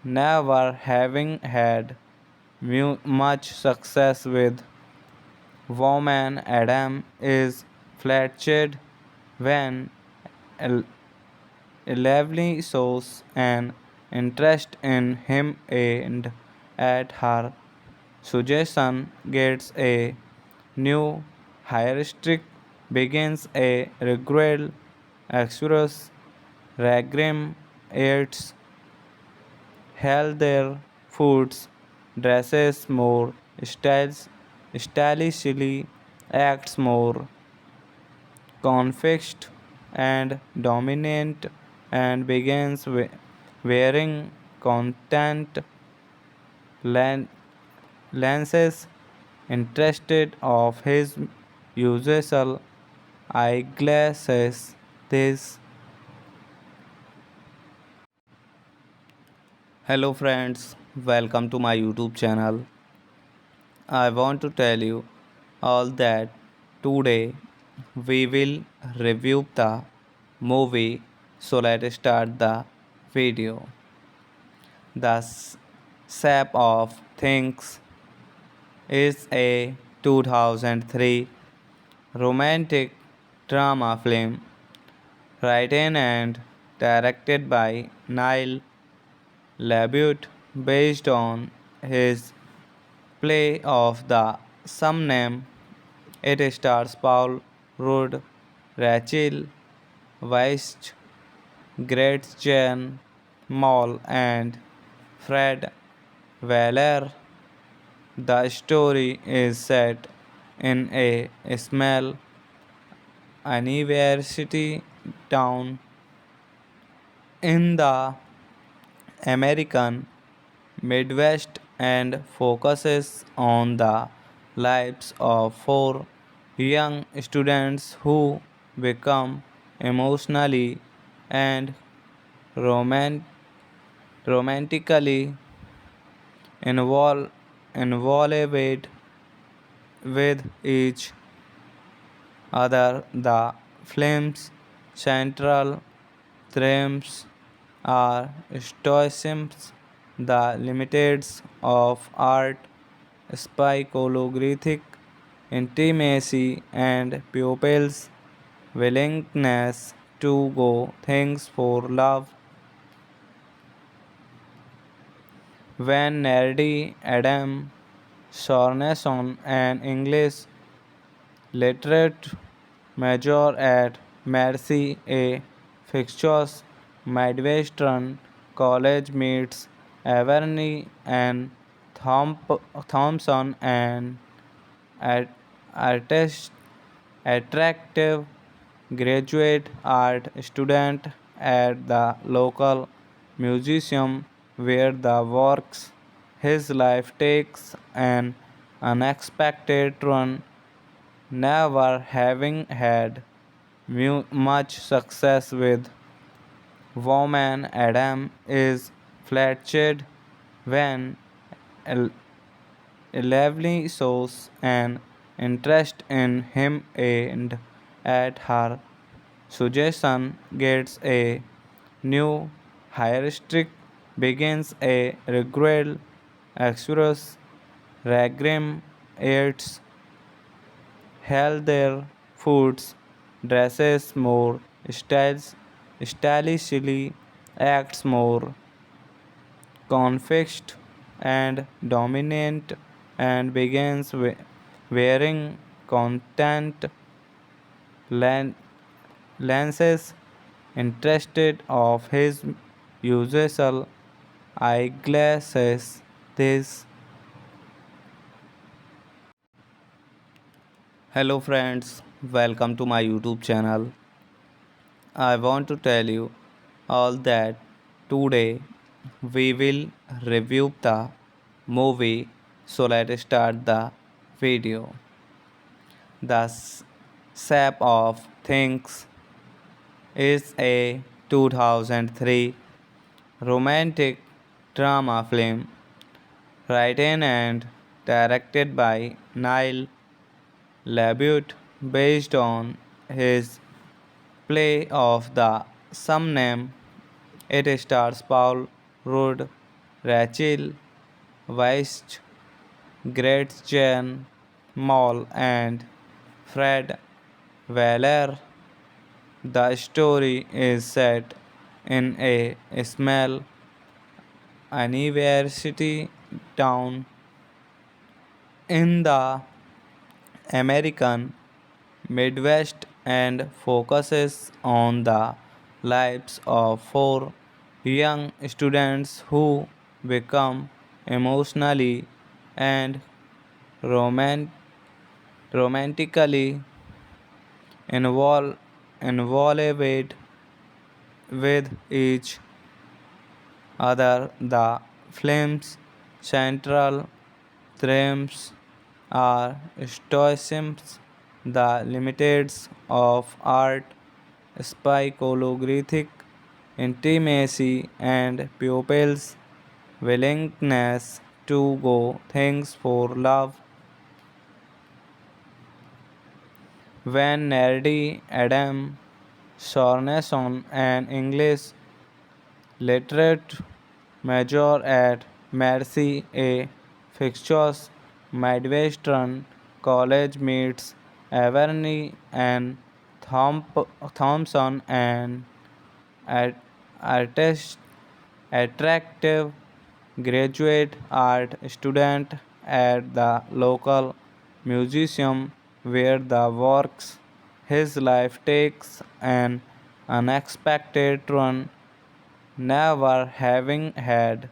Never having had much success with women, Adam is flattered when El- Lively shows an interest in him and at her suggestion gets a new heuristic, begins a regular exodus, Ragrim eats healthier foods, dresses more stylishly, acts more confixed and dominant, and begins wearing content len- lenses interested of his usual eyeglasses. This Hello friends, welcome to my YouTube channel. I want to tell you all that today we will review the movie. So let's start the video. The Sap of Things is a 2003 romantic drama film written and directed by Niall LaBute based on his play of the same name. It stars Paul Rudd, Rachel Weisz, Gretchen Mol, and Fred Weller. The story is set in a small university town in the American Midwest and focuses on the lives of four young students who become emotionally and roman- romantically involved involved with each other. The film's central themes are stoicism, the limits of art, psychological intimacy, and pupils' willingness to go things for love. When nerdy Adam Sorensen, an English literate major at Mercy, a fictitious Midwestern college, meets Averny and Thompson, an at- artist, attractive graduate art student at the local museum where the works his life takes an unexpected turn. Never having had much success with women, Adam is flattered when El- Lively shows an interest in him and at her suggestion gets a new heuristic, begins a regular express Ragrim eats healthier foods, dresses more stylishly, acts more confixed and dominant, and begins wearing content len- lenses interested of his usual eyeglasses. This Hello friends, welcome to my YouTube channel. I want to tell you all that today we will review the movie. So let's start the video. The Sap of Things is a 2003 romantic drama film written and directed by Niall LaBute based on his play of the same name. It stars Paul Rudd, Rachel Weisz, Gretchen Mol, and Fred Weller. The story is set in a small university town in the American Midwest and focuses on the lives of four young students who become emotionally and roman- romantically involved with each other. The film's central themes are stoicism, the limits of art, psychological intimacy, and pupils' willingness to go things for love. When Nerdy Adam Sorenson, an English literate major at Mercy A. Fixtures Midwestern College, meets Averny and Thompson, an at- artist, attractive graduate art student at the local museum where the works his life takes an unexpected turn. Never having had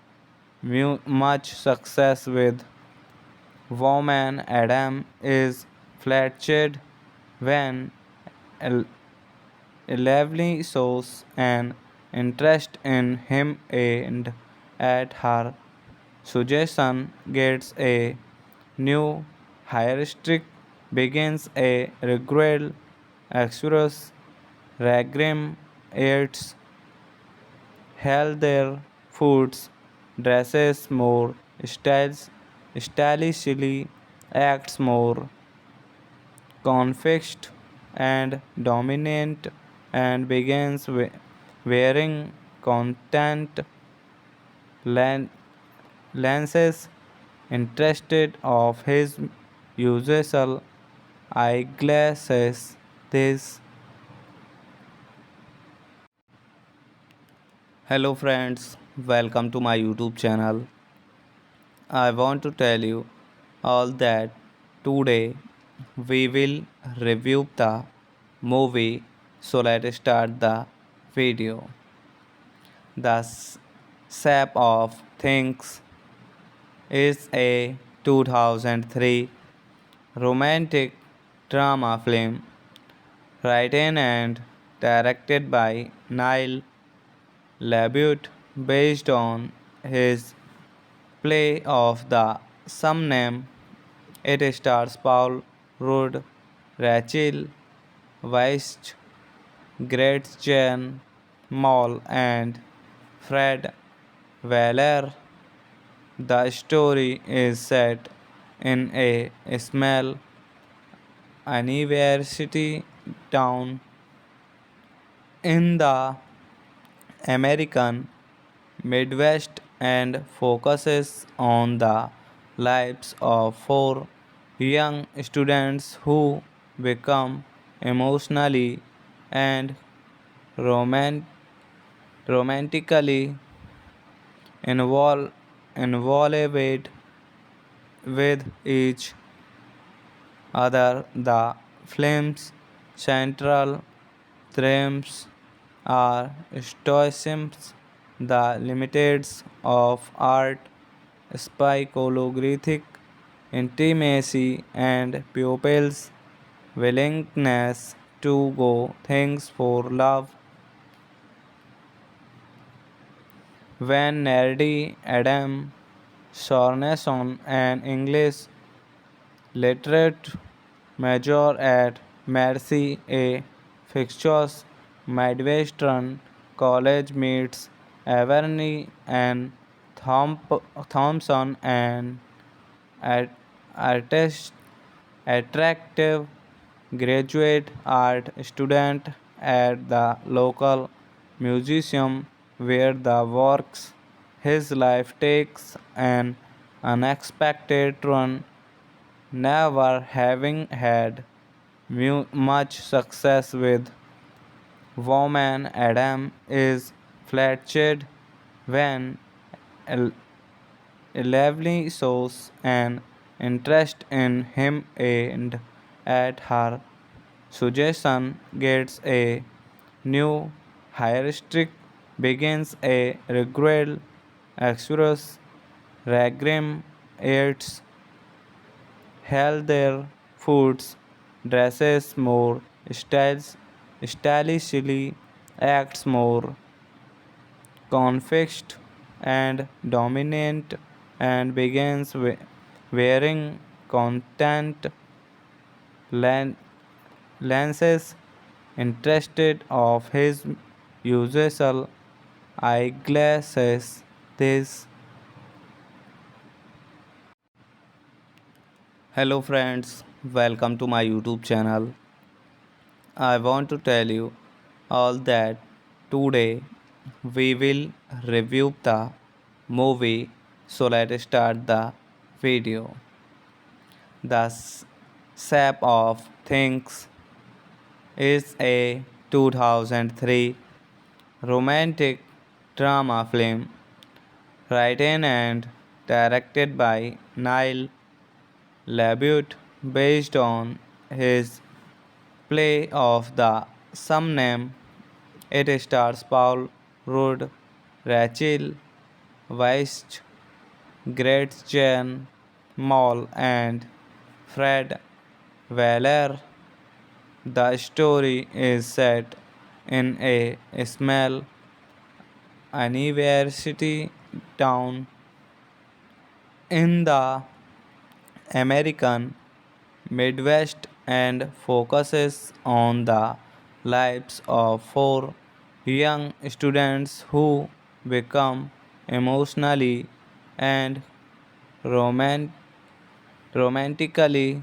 much success with women, Adam is flattered when Lively shows an interest in him and at her suggestion gets a new heuristic, begins a regular exodus. Ragrim eats healthier foods, dresses more stylishly, acts more confixed and dominant, and begins wearing content len- lenses interested of his usual eyeglasses. This Hello friends, welcome to my YouTube channel. I want to tell you all that today we will review the movie. So let's start the video. The Shape of Things is a 2003 romantic drama film written and directed by Neil LaBute based on his play of the same name. It stars Paul Rudd, Rachel Weisz, Gretchen Mol, and Fred Weller. The story is set in a small university town in the American Midwest and focuses on the lives of four young students who become emotionally and roman- romantically involved involved with each other. The film's central themes are stoicism, the limits of art, psychological intimacy, and pupils' willingness to go things for love. When Nerdy Adam Sorenson, an English literate major at Mercy A. Fixtures Midwestern College, meets Averny and Thompson, an artist, attractive graduate art student at the local museum where the works his life takes an unexpected turn. Never having had much success with women, Adam is flattered when Lively shows an interest in him and at her suggestion gets a new heuristic, begins a regular exodus. Ragrim eats healthier foods, dresses more stylishly, acts more confixed and dominant, and begins wearing content len- lenses interested of his usual eyeglasses. This Hello friends, welcome to my YouTube channel. I want to tell you all that today we will review the movie. So let's start the video. The Sap of Things is a 2003 romantic drama film written and directed by Niall LaBute based on his play of the same name. It stars Paul Rudd, Rachel Weisz, Gretchen Mol, and Fred Weller. The story is set in a small university town in the American Midwest and focuses on the lives of four young students who become emotionally and roman- romantically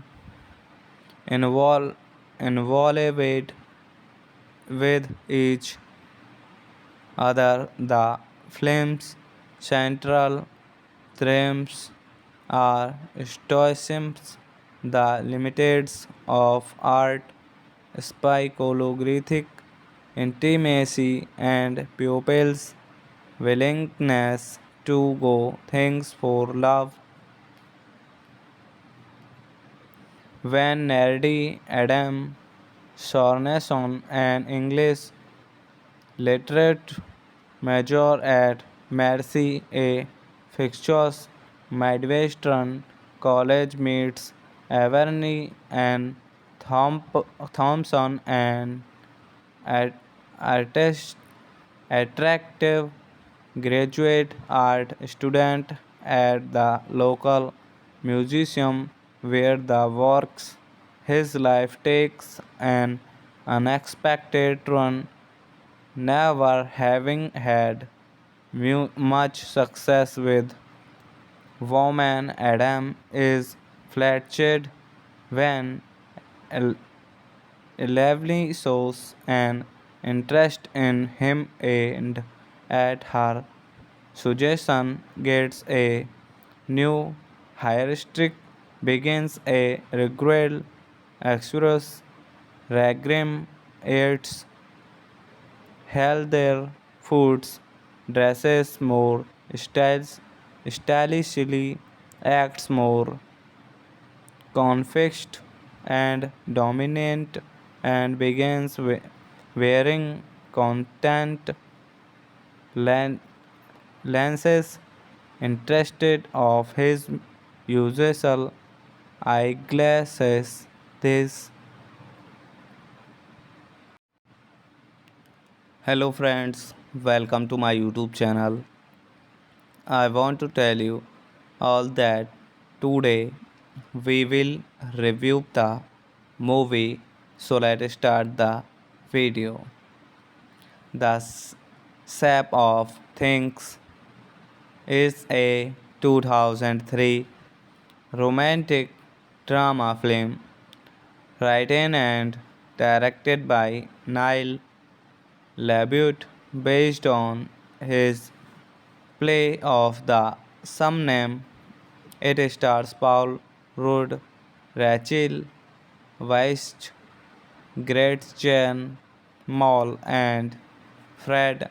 involved involved with each other. The film's central themes are stoicism, the limits of art, psychological intimacy, and pupils' willingness to go things for love. When nerdy Adam Sorensen, an English literate major at Mercy, a fictitious Midwestern college, meets Averney and Thompson, an at- artist, attractive graduate art student at the local museum where the works his life takes an unexpected turn. Never having had much success with women, Adam is flattered when El- Lively shows an interest in him and at her suggestion gets a new heuristic, begins a regular express Ragrim eats healthier foods, dresses more stylishly, acts more confixed and dominant, and begins wearing contact len- lenses interested of his usual eyeglasses. This Hello friends, welcome to my YouTube channel. I want to tell you all that today we will review the movie. So let's start the video. The Sap of Things is a 2003 romantic drama film written and directed by Niall LaBute based on his play of the same name. It stars Paul Rudd, Rachel Weisz, Gretchen Mol, and Fred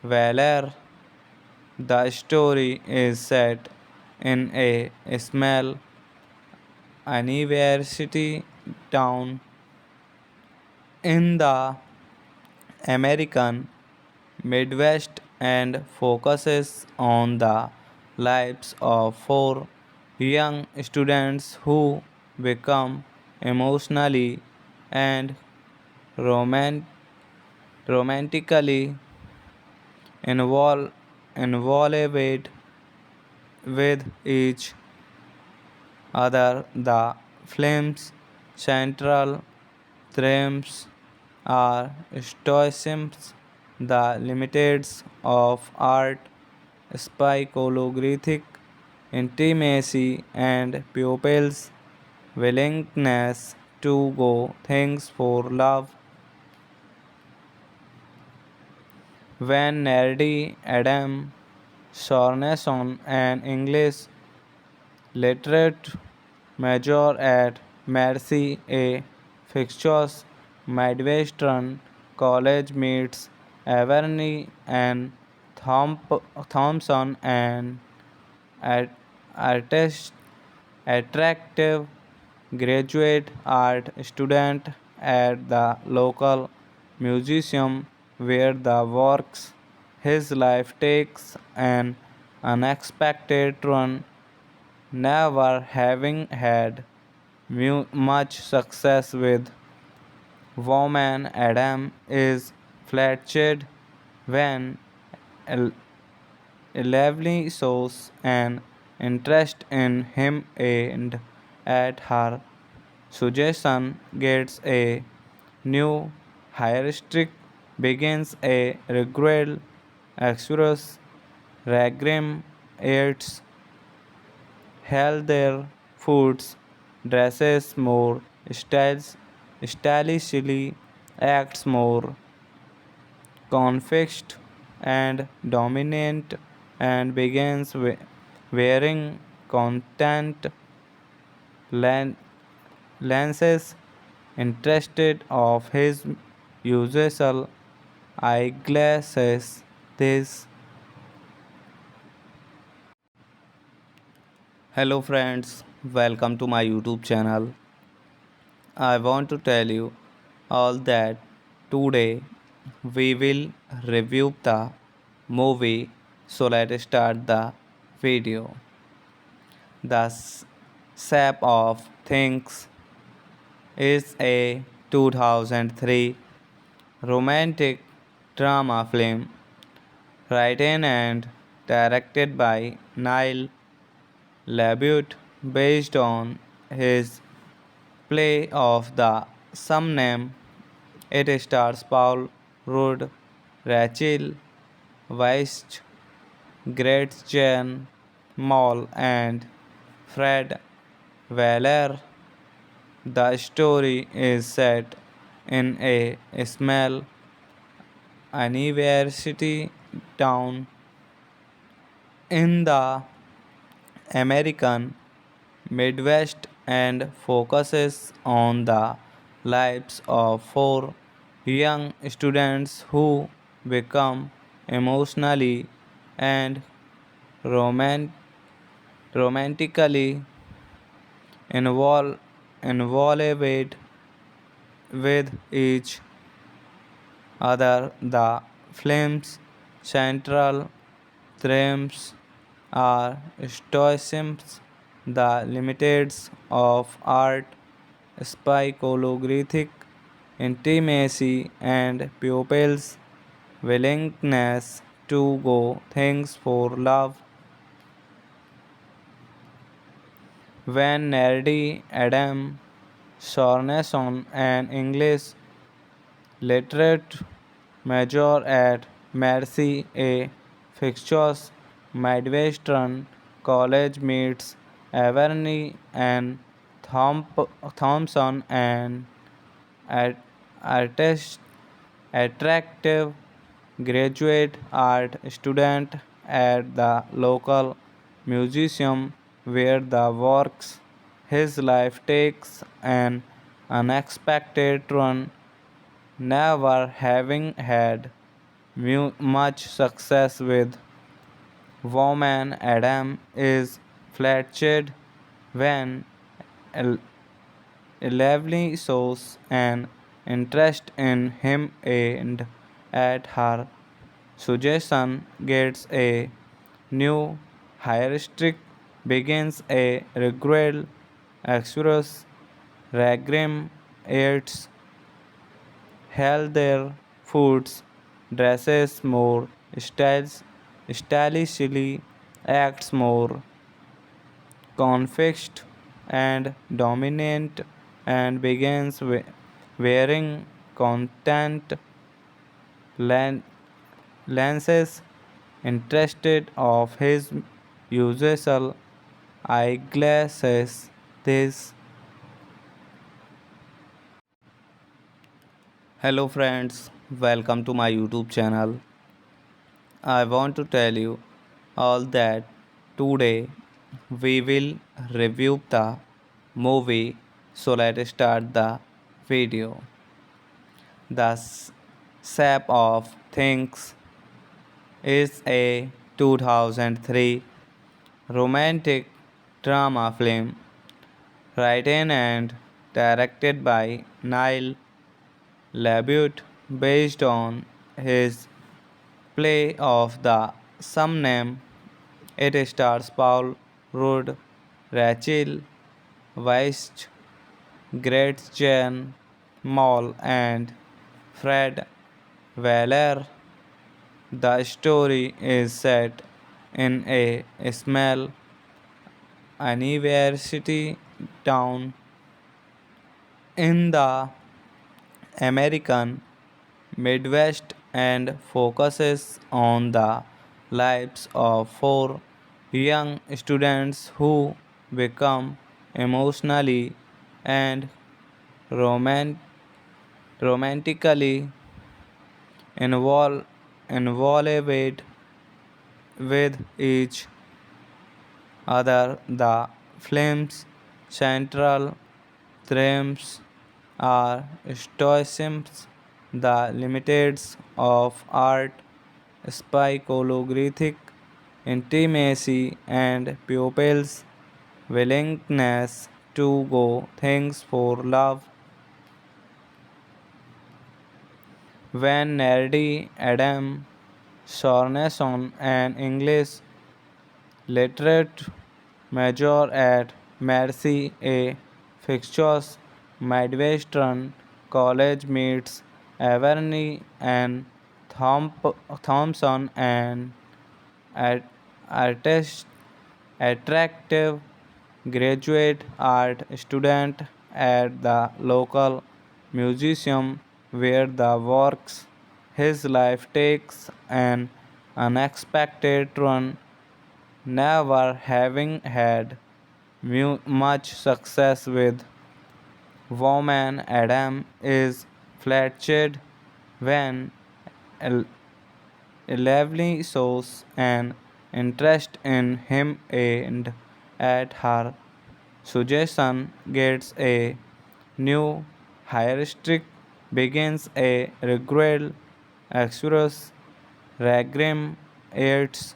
Weller. The story is set in a small university town in the American Midwest and focuses on the lives of four young students who become emotionally and roman- romantically involved with each other. The film's central themes are stoicism, the limits of art, psychological intimacy, and pupils' willingness to go things for love. When Nerdy Adam Sorensen, an English literate major at Mercy A. Fixtures Midwestern College meets Averny and Thompson, an at- artist, attractive graduate art student at the local museum where the works his life takes an unexpected turn. Never having had much success with women, Adam is flattered when Lively shows an interest in him and at her suggestion gets a new heuristic, begins a regular exodus, Ragrim eats healthier foods, dresses more stylishly, acts more confixed and dominant, and begins wearing content len- lenses interested of his usual eyeglasses. This Hello friends, welcome to my YouTube channel. I want to tell you all that today we will review the movie. So let's start the video. The Shape of Things is a 2003 romantic drama film written and directed by Neil LaBute based on his play of the same name. It stars Paul Rudd, Rachel Weisz, Gretchen Mol, and Fred Weller. The story is set in a small university town in the American Midwest and focuses on the lives of four young students who become emotionally and roman- romantically involved involved with each other. The film's central themes are stoicism, the limits of art, psychological intimacy, and pupils' willingness to go things for love. When Nerdy Adam Sorensen, an English literate major at Mercy A. Fixtures Midwestern College meets Averny and Thompson, an artist, attractive graduate art student at the local museum where the works his life takes an unexpected turn. Never having had much success with women, Adam is flattered when Lively shows an interest in him and at her suggestion gets a new heuristic, begins a regular exodus, Ragrim eats healthier foods, dresses more stylishly, acts more confixed and dominant, and begins wearing content len- lenses interested of his usual eyeglasses. This Hello friends, welcome to my YouTube channel. I want to tell you all that today we will review the movie. So let's start the video. The Sap of Things is a 2003 romantic drama film written and directed by Niall LaBute based on his play of the same name. It stars Paul Rudd, Rachel Weisz, Gretchen Mol, and Fred Weller. The story is set in a small university town in the American Midwest and focuses on the lives of four young students who become emotionally and roman- romantically involved with each other. The film's central themes are stoicism, the limits of art, psychological intimacy, and pupils' willingness to go things for love. When nerdy Adam Sorensen, an English literate major at Mercy, a fictitious Midwestern college, meets Averny and Thompson, an at- artist, attractive graduate art student at the local museum where the works. His life takes an unexpected turn, never having had much success with women. Adam is flattered when Lively shows an interest in him and at her suggestion gets a new heuristic, begins a regret express Ragrim eats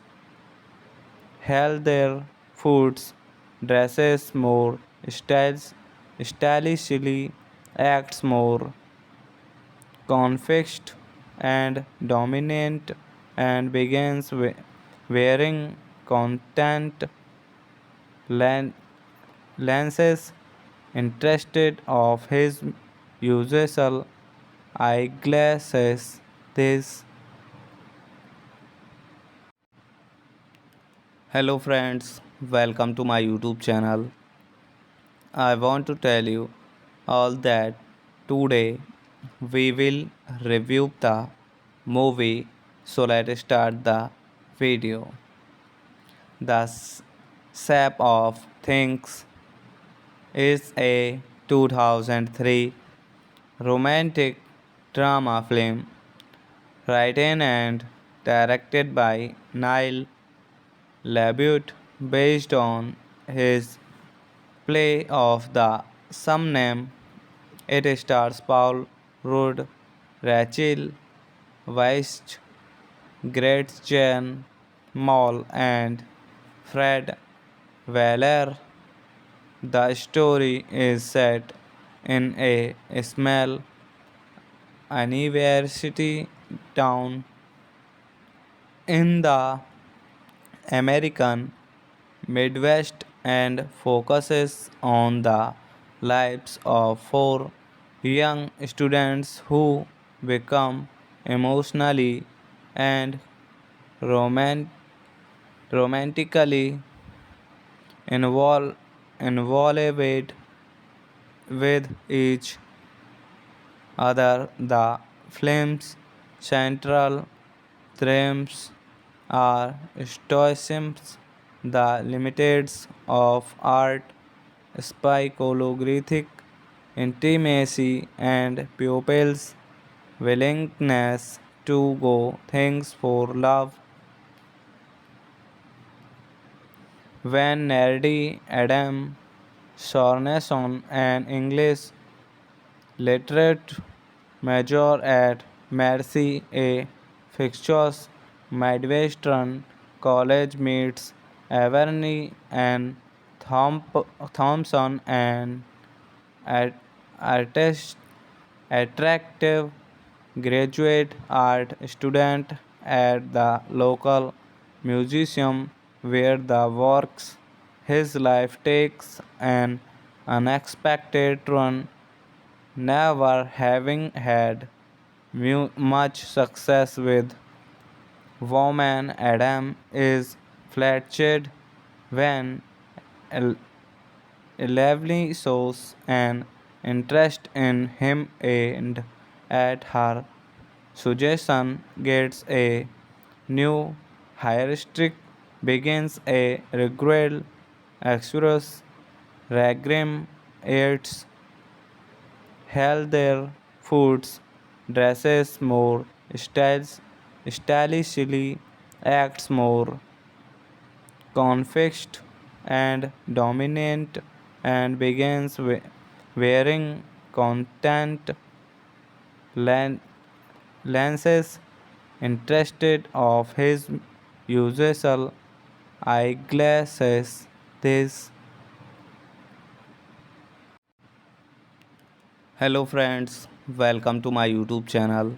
healthier foods, dresses more stylishly, acts more confixed and dominant, and begins wearing contact len- lenses interested of his usual eyeglasses. This Hello friends, welcome to my YouTube channel. I want to tell you all that today we will review the movie. So let's start the video. The Sap of Things is a 2003 romantic drama film written and directed by Niall LaBute based on his play of the same name. It stars Paul Rudd, Rachel Weisz, Gretchen Mol, and Fred Weller. The story is set in a small university town in the American Midwest and focuses on the lives of four young students who become emotionally and roman- romantically involved with each other. The film's central themes are stoicism, the limits of art, psychological intimacy, and pupils' willingness to go things for love. When Nerdy Adam Sorensen, an English literate major at Mercy A. Fixtures Midwestern College meets Averny and Thompson, an at- artist, attractive graduate art student at the local museum where the works his life takes an unexpected turn. Never having had much success with women, Adam is flattered when El- Lively shows an interest in him and at her suggestion gets a new heuristic, begins a regular exodus, Ragrim eats healthier foods, dresses more stylishly, acts more confixed and dominant, and begins wearing content len- lenses interested of his usual eyeglasses. This Hello friends, welcome to my YouTube channel.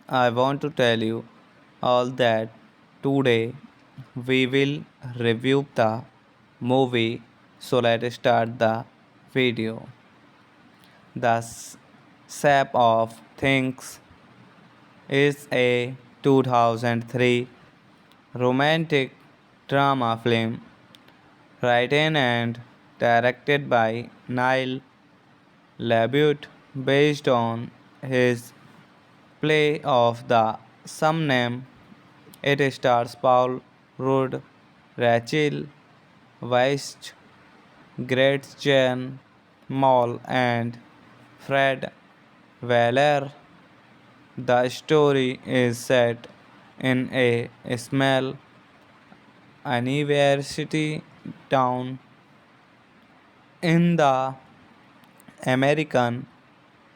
I want to tell you all that today we will review the movie. So let's start the video. The Shape of Things is a 2003 romantic drama film written and directed by Neil LaBute based on his play of the same name. It stars Paul Rudd, Rachel Weisz, Gretchen Mol, and Fred Weller. The story is set in a small university town in the American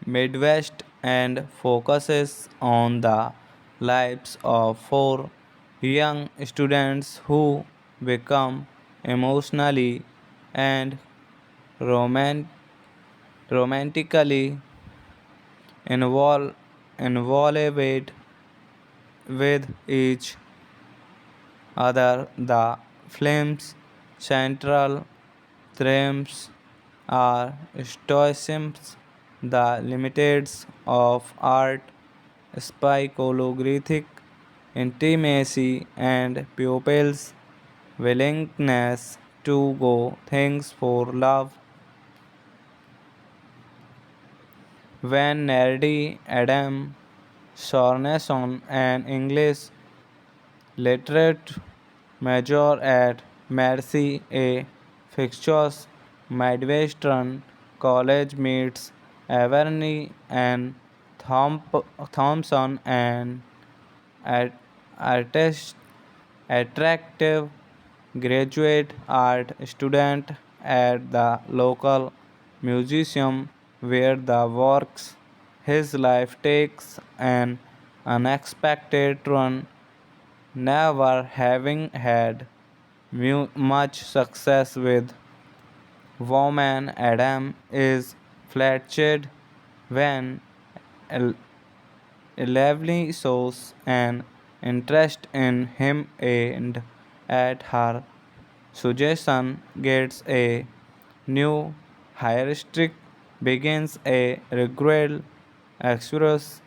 Midwest and focuses on the lives of four young students who become emotionally and roman- romantically involved involved with each other. The film's central themes are stoicism, the limits of art, psychological intimacy, and pupils' willingness to go things for love. When Nerdy Adam Sorensen, an English literate major at Mercy A. Fixtures Midwestern College meets Averny and Thompson, an artist, attractive graduate art student at the local museum where the works his life takes an unexpected turn. Never having had much success with women, Adam is flattered when El- Lively shows an interest in him and at her suggestion gets a new heuristic, begins a regular exodus,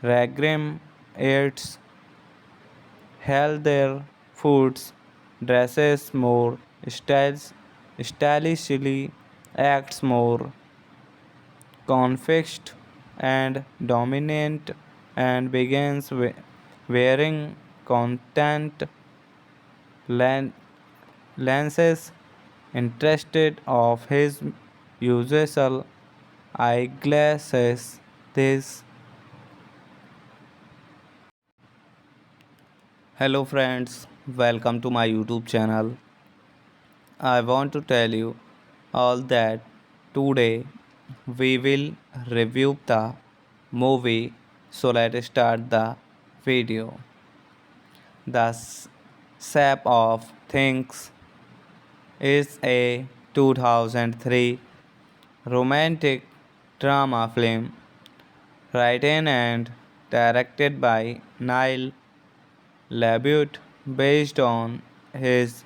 Ragrim eats healthier foods, dresses more stylishly, acts more confixed and dominant, and begins wearing content len- lenses interested of his usual eyeglasses. This Hello friends, welcome to my YouTube channel. I want to tell you all that today we will review the movie. So let's start the video. The Sap of Things is a 2003 romantic drama film written and directed by Niall LaBute based on his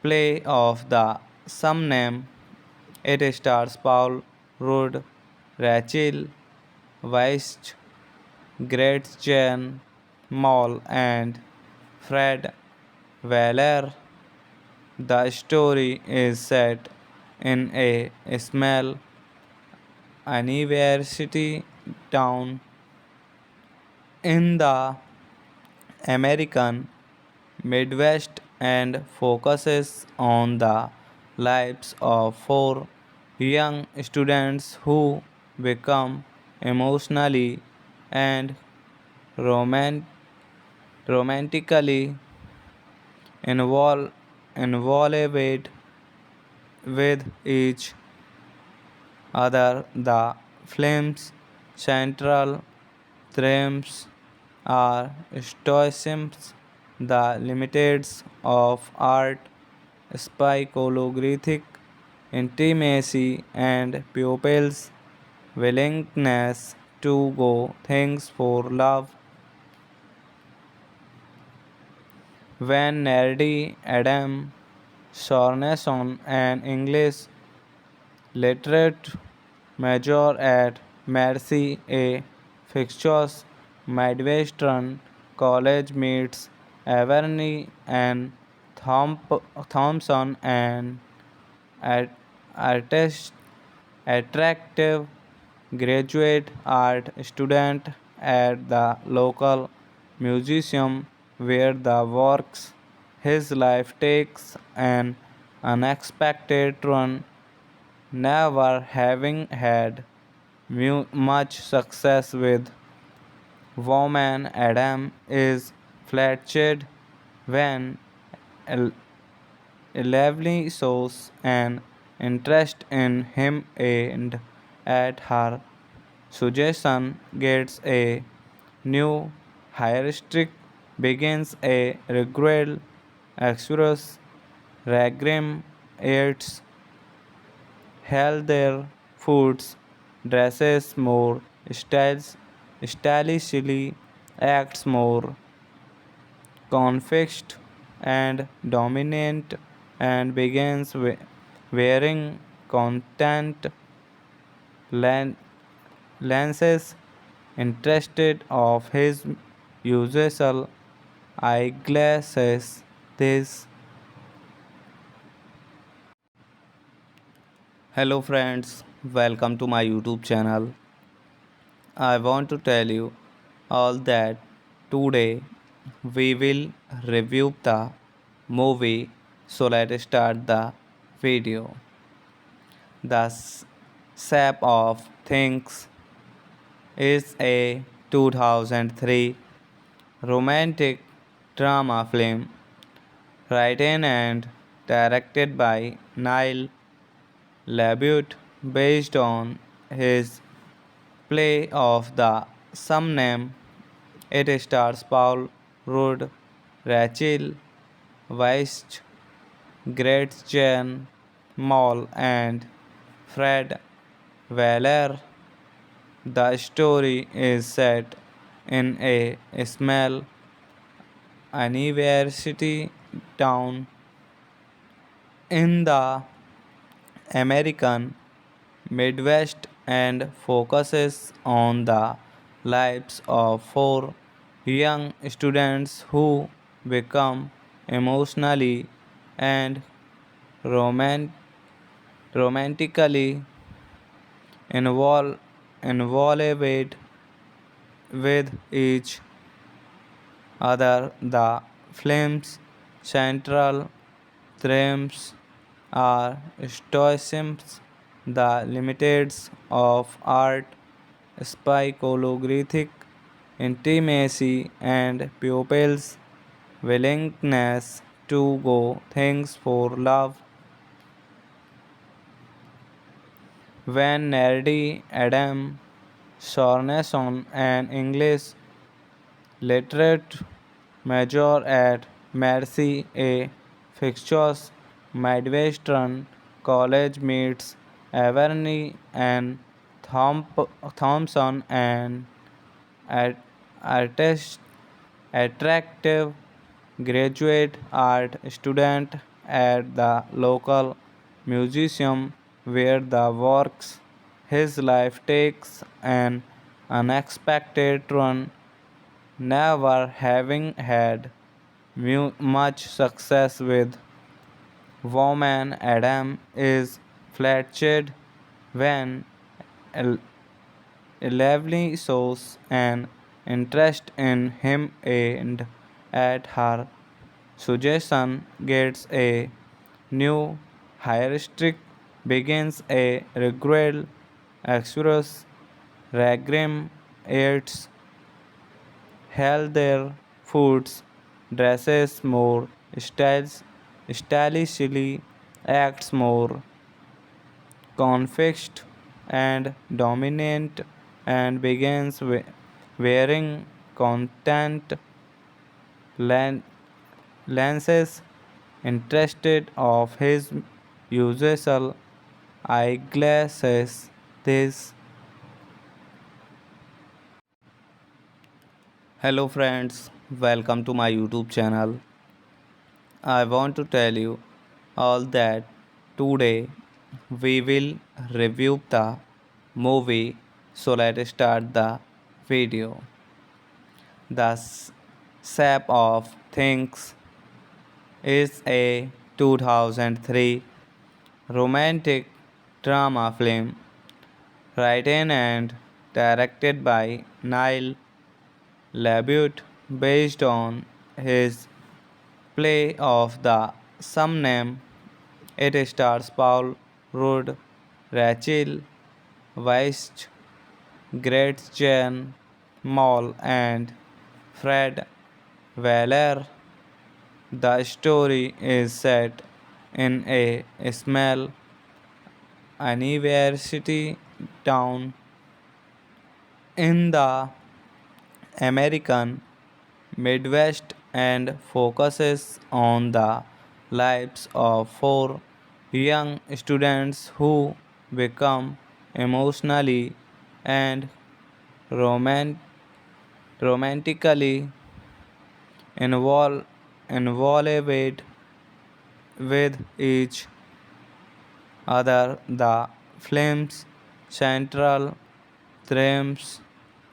play of the same name. It stars Paul Rudd, Rachel Weisz, Gretchen Mol, and Fred Weller. The story is set in a small university town in the American Midwest and focuses on the lives of four young students who become emotionally and roman- romantically involved involved with each other. The film's central themes are stoicism, the limits of art, psychological intimacy, and pupils' willingness to go things for love. When nerdy Adam Sorensen, an English literate major at Mercy, a fictitious Midwestern college, meets Averney and Thompson, an at- artist, attractive graduate art student at the local museum where the works. His life takes an unexpected turn, never having had much success with women. Adam is flattered when Lively shows an interest in him and at her suggestion gets a new heuristic, begins a regular exodus. Ragrim eats healthier foods, dresses more stylishly, acts more confixed and dominant, and begins wearing contact len- lenses interested of his usual eyeglasses. This Hello friends, welcome to my YouTube channel. I want to tell you all that today we will review the movie. So let's start the video. The Sap of Things is a 2003 romantic drama film written and directed by Niall LaBute based on his play of the same name. It stars Paul Rudd, Rachel Weisz, Gretchen Mol, and Fred Weller. The story is set in a small university town in the American Midwest and focuses on the lives of four young students who become emotionally and roman- romantically involved with each other. The film's central themes are stoicism, the limits of art, psychological intimacy, and pupils' willingness to go things for love. When nerdy Adam Sorenson, an English literate major at Mercy A. Fixtures Midwestern College, meets Averny and Thompson, an at- artist, attractive graduate art student at the local museum where the works his life takes an unexpected turn. Never having had much success with women, Adam is flattered when El- Lively shows an interest in him, and at her suggestion gets a new heuristic, begins a regular express Ragrim eats healthier foods, dresses more stylishly, acts more confixed and dominant, and begins wearing content len- lenses interested of his usual eyeglasses. This Hello friends, welcome to my YouTube channel. I want to tell you all that today we will review the movie. So let's start the video. The Shape of Things is a 2003 romantic drama film written and directed by Niall LaBute based on his play of the same name. It stars Paul Rudd, Rachel Weisz, Gretchen Mol, and Fred Weller. The story is set in a small university town in the American Midwest and focuses on the lives of four young students who become emotionally and roman- romantically involved involved with each other. The film's central themes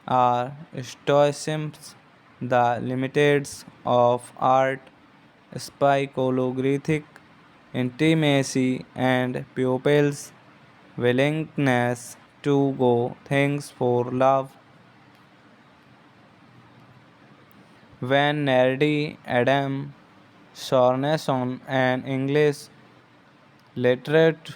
are stoicism, the limits of art, psychological intimacy, and pupils' willingness to go things for love. When nerdy Adam Sorenson, an English literate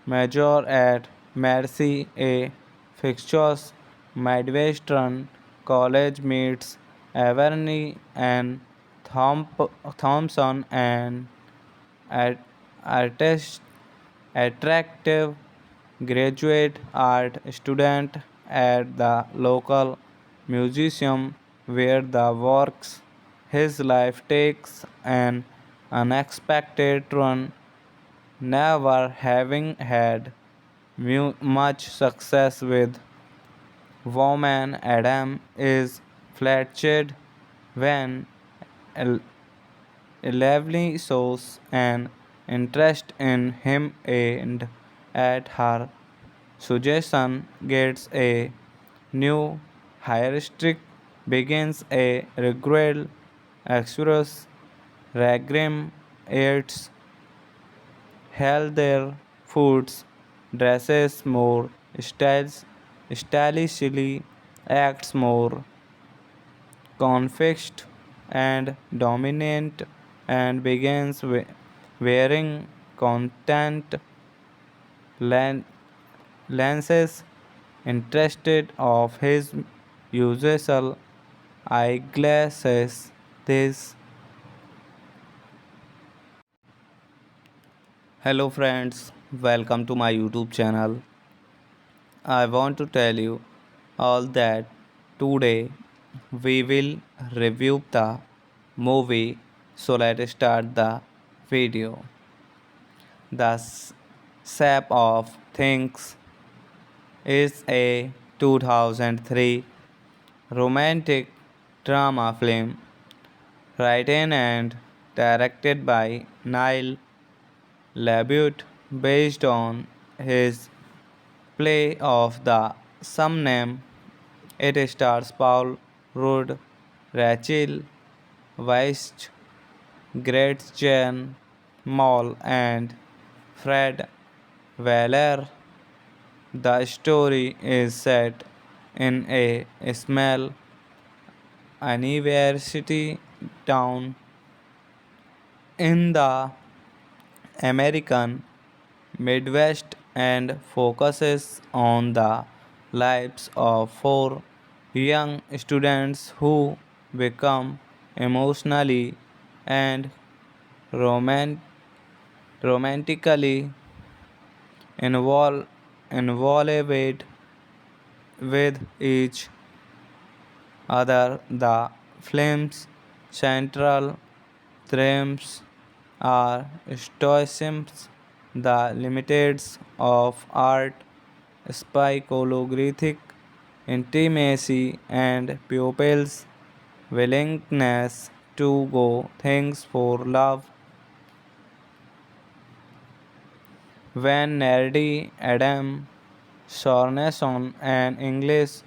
major at Mercy A. Fixtures Midwestern College, meets Averny and Thompson, an at- artist, attractive graduate art student at the local museum where the works his life takes an unexpected turn. Never having had much success with women, Adam is flattered when El- Lively shows an interest in him, and at her suggestion gets a new heuristic, begins a regular express Ragrim eats healthier foods, dresses more stylishly, acts more confixed and dominant, and begins wearing content len- lenses interested of his usual eyeglasses. This Hello friends, welcome to my YouTube channel. I want to tell you all that today we will review the movie. So let's start the video. The Shape of Things is a 2003 romantic drama film written and directed by Neil LaBute based on his play of the same name. It stars Paul Rudd, Rachel Weisz, Gretchen Mol, and Fred Weller. The story is set in a small university town in the American Midwest and focuses on the lives of four young students who become emotionally and roman- romantically involved involved with each other. The film's central themes are stoicism, the limits of art, psychological intimacy, and pupils' willingness to go things for love. When nerdy Adam Sorensen, an English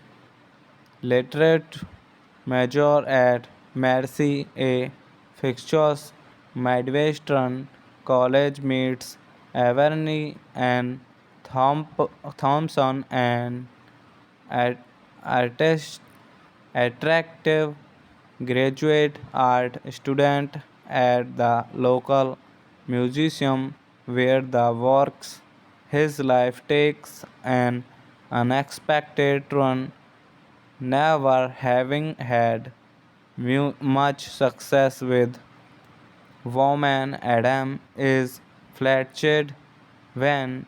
literate major at Mercy, a fictitious Midwestern college, meets Avery and Thompson, an at- artist, attractive graduate art student at the local museum where the works his life takes an unexpected turn. Never having had much success with women, Adam is flattered when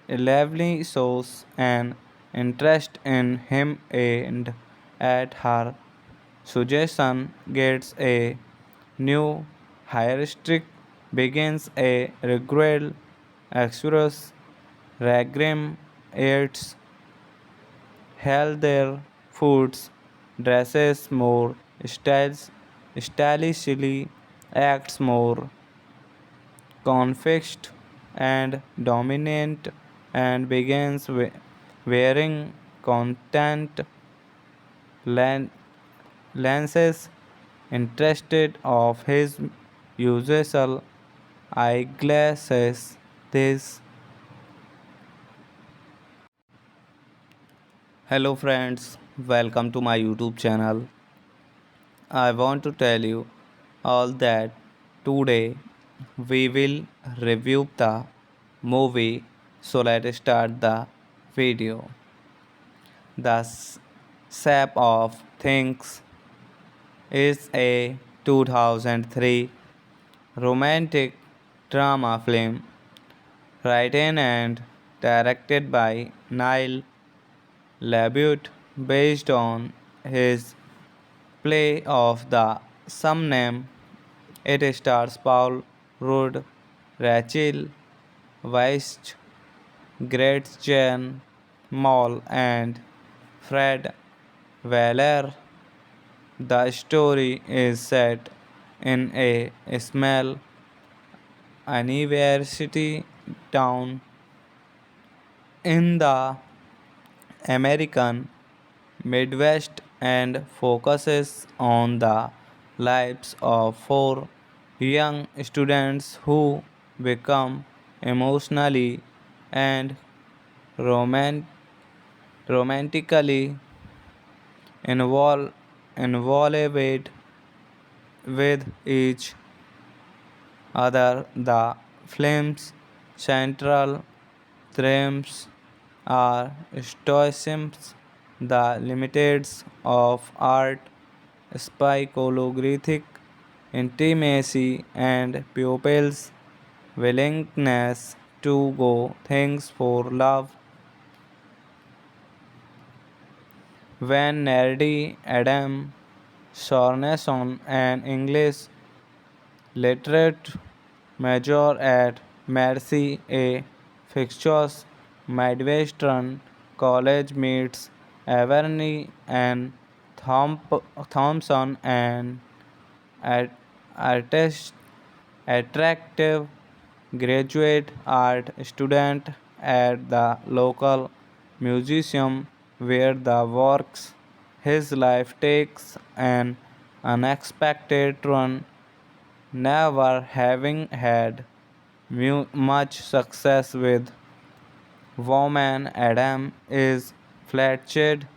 Lively shows an interest in him and at her suggestion gets a new heuristic, begins a regular exodus. Ragrim eats healthier foods, dresses more stylishly, acts more confixed and dominant, and begins wearing contact len- lenses interested of his usual eyeglasses. This Hello friends, welcome to my YouTube channel. I want to tell you all that today we will review the movie. So let's start the video. The Shape of Things is a 2003 romantic drama film written and directed by Neil LaBute based on his play of the same name. It stars Paul Rudd, Rachel Weisz, Gretchen Mol, and Fred Weller. The story is set in a small university town in the American Midwest and focuses on the lives of four young students who become emotionally and roman- romantically involved with each other. The film's central themes are stoicism, the limits of art, psychological intimacy, and pupils' willingness to go things for love. When nerdy Adam Sorenson, an English literate major at Mercy A. Fixtures Midwestern College, meets Averny and Thompson, an at- artist, attractive graduate art student at the local museum where the works his life takes an unexpected turn. Never having had much success with women, Adam is flattered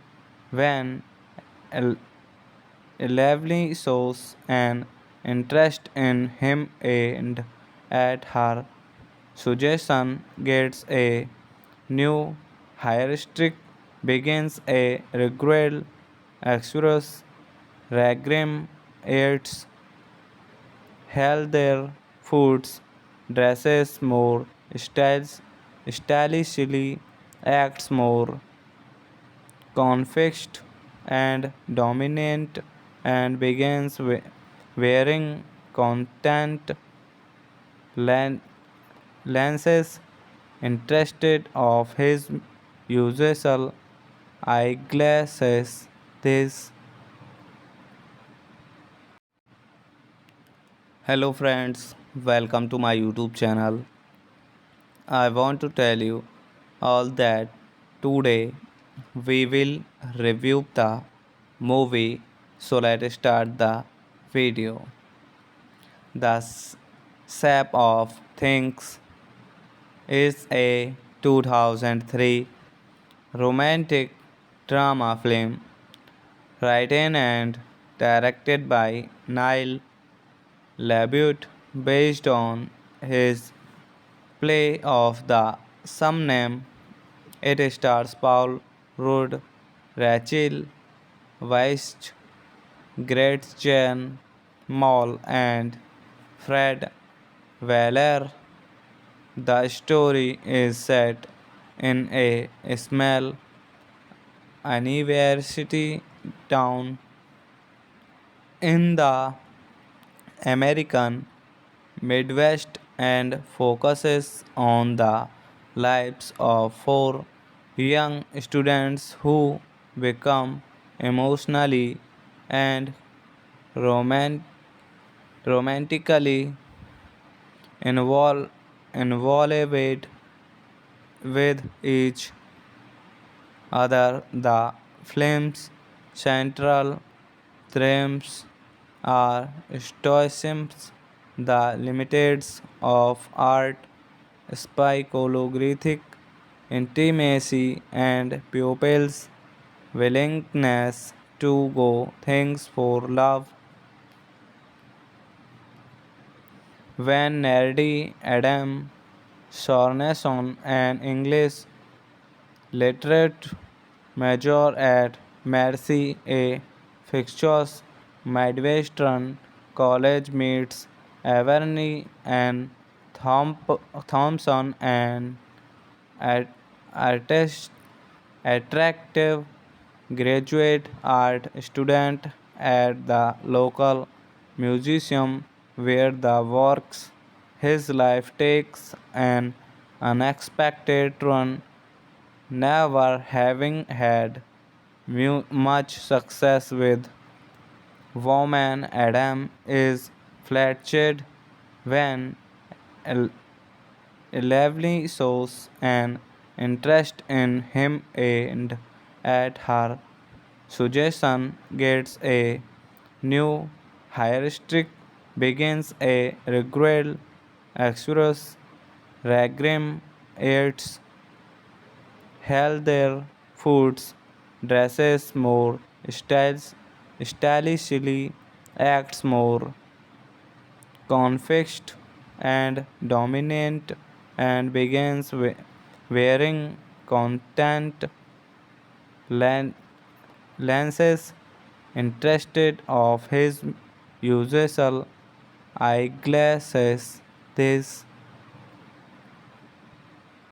when El- Lively shows an interest in him, and at her suggestion gets a new heuristic, begins a regular exodus. Ragrim eats healthier foods, dresses more stylishly, acts more confixed and dominant, and begins wearing content len- lenses interested of his usual eyeglasses. This Hello friends, welcome to my YouTube channel. I want to tell you all that today we will review the movie. So let's start the video. The Shape of Things is a 2003 romantic drama film written and directed by Neil LaBute based on his play of the same name. It stars Paul Rudd, Rachel Weisz, Gretchen Mol, and Fred Weller. The story is set in a small university town in the American Midwest and focuses on the lives of four young students who become emotionally and roman- romantically involved involved with each other. The film's central themes are stoicism, the limits of art, psychological intimacy, and pupils' willingness to go things for love. When nerdy Adam Sorenson, an English literate major at Mercy A. Fixtures Midwestern College, meets Averny and Thompson, an artist, attractive graduate art student at the local museum where the works his life takes an unexpected turn. Never having had much success with women, Adam is flattered when El- Lively shows an interest in him, and at her suggestion gets a new heuristic, begins a regular exodus. Ragrim eats healthier foods, dresses more stylishly, acts more confixed and dominant, and begins wearing content len- lenses interested of his usual eyeglasses. This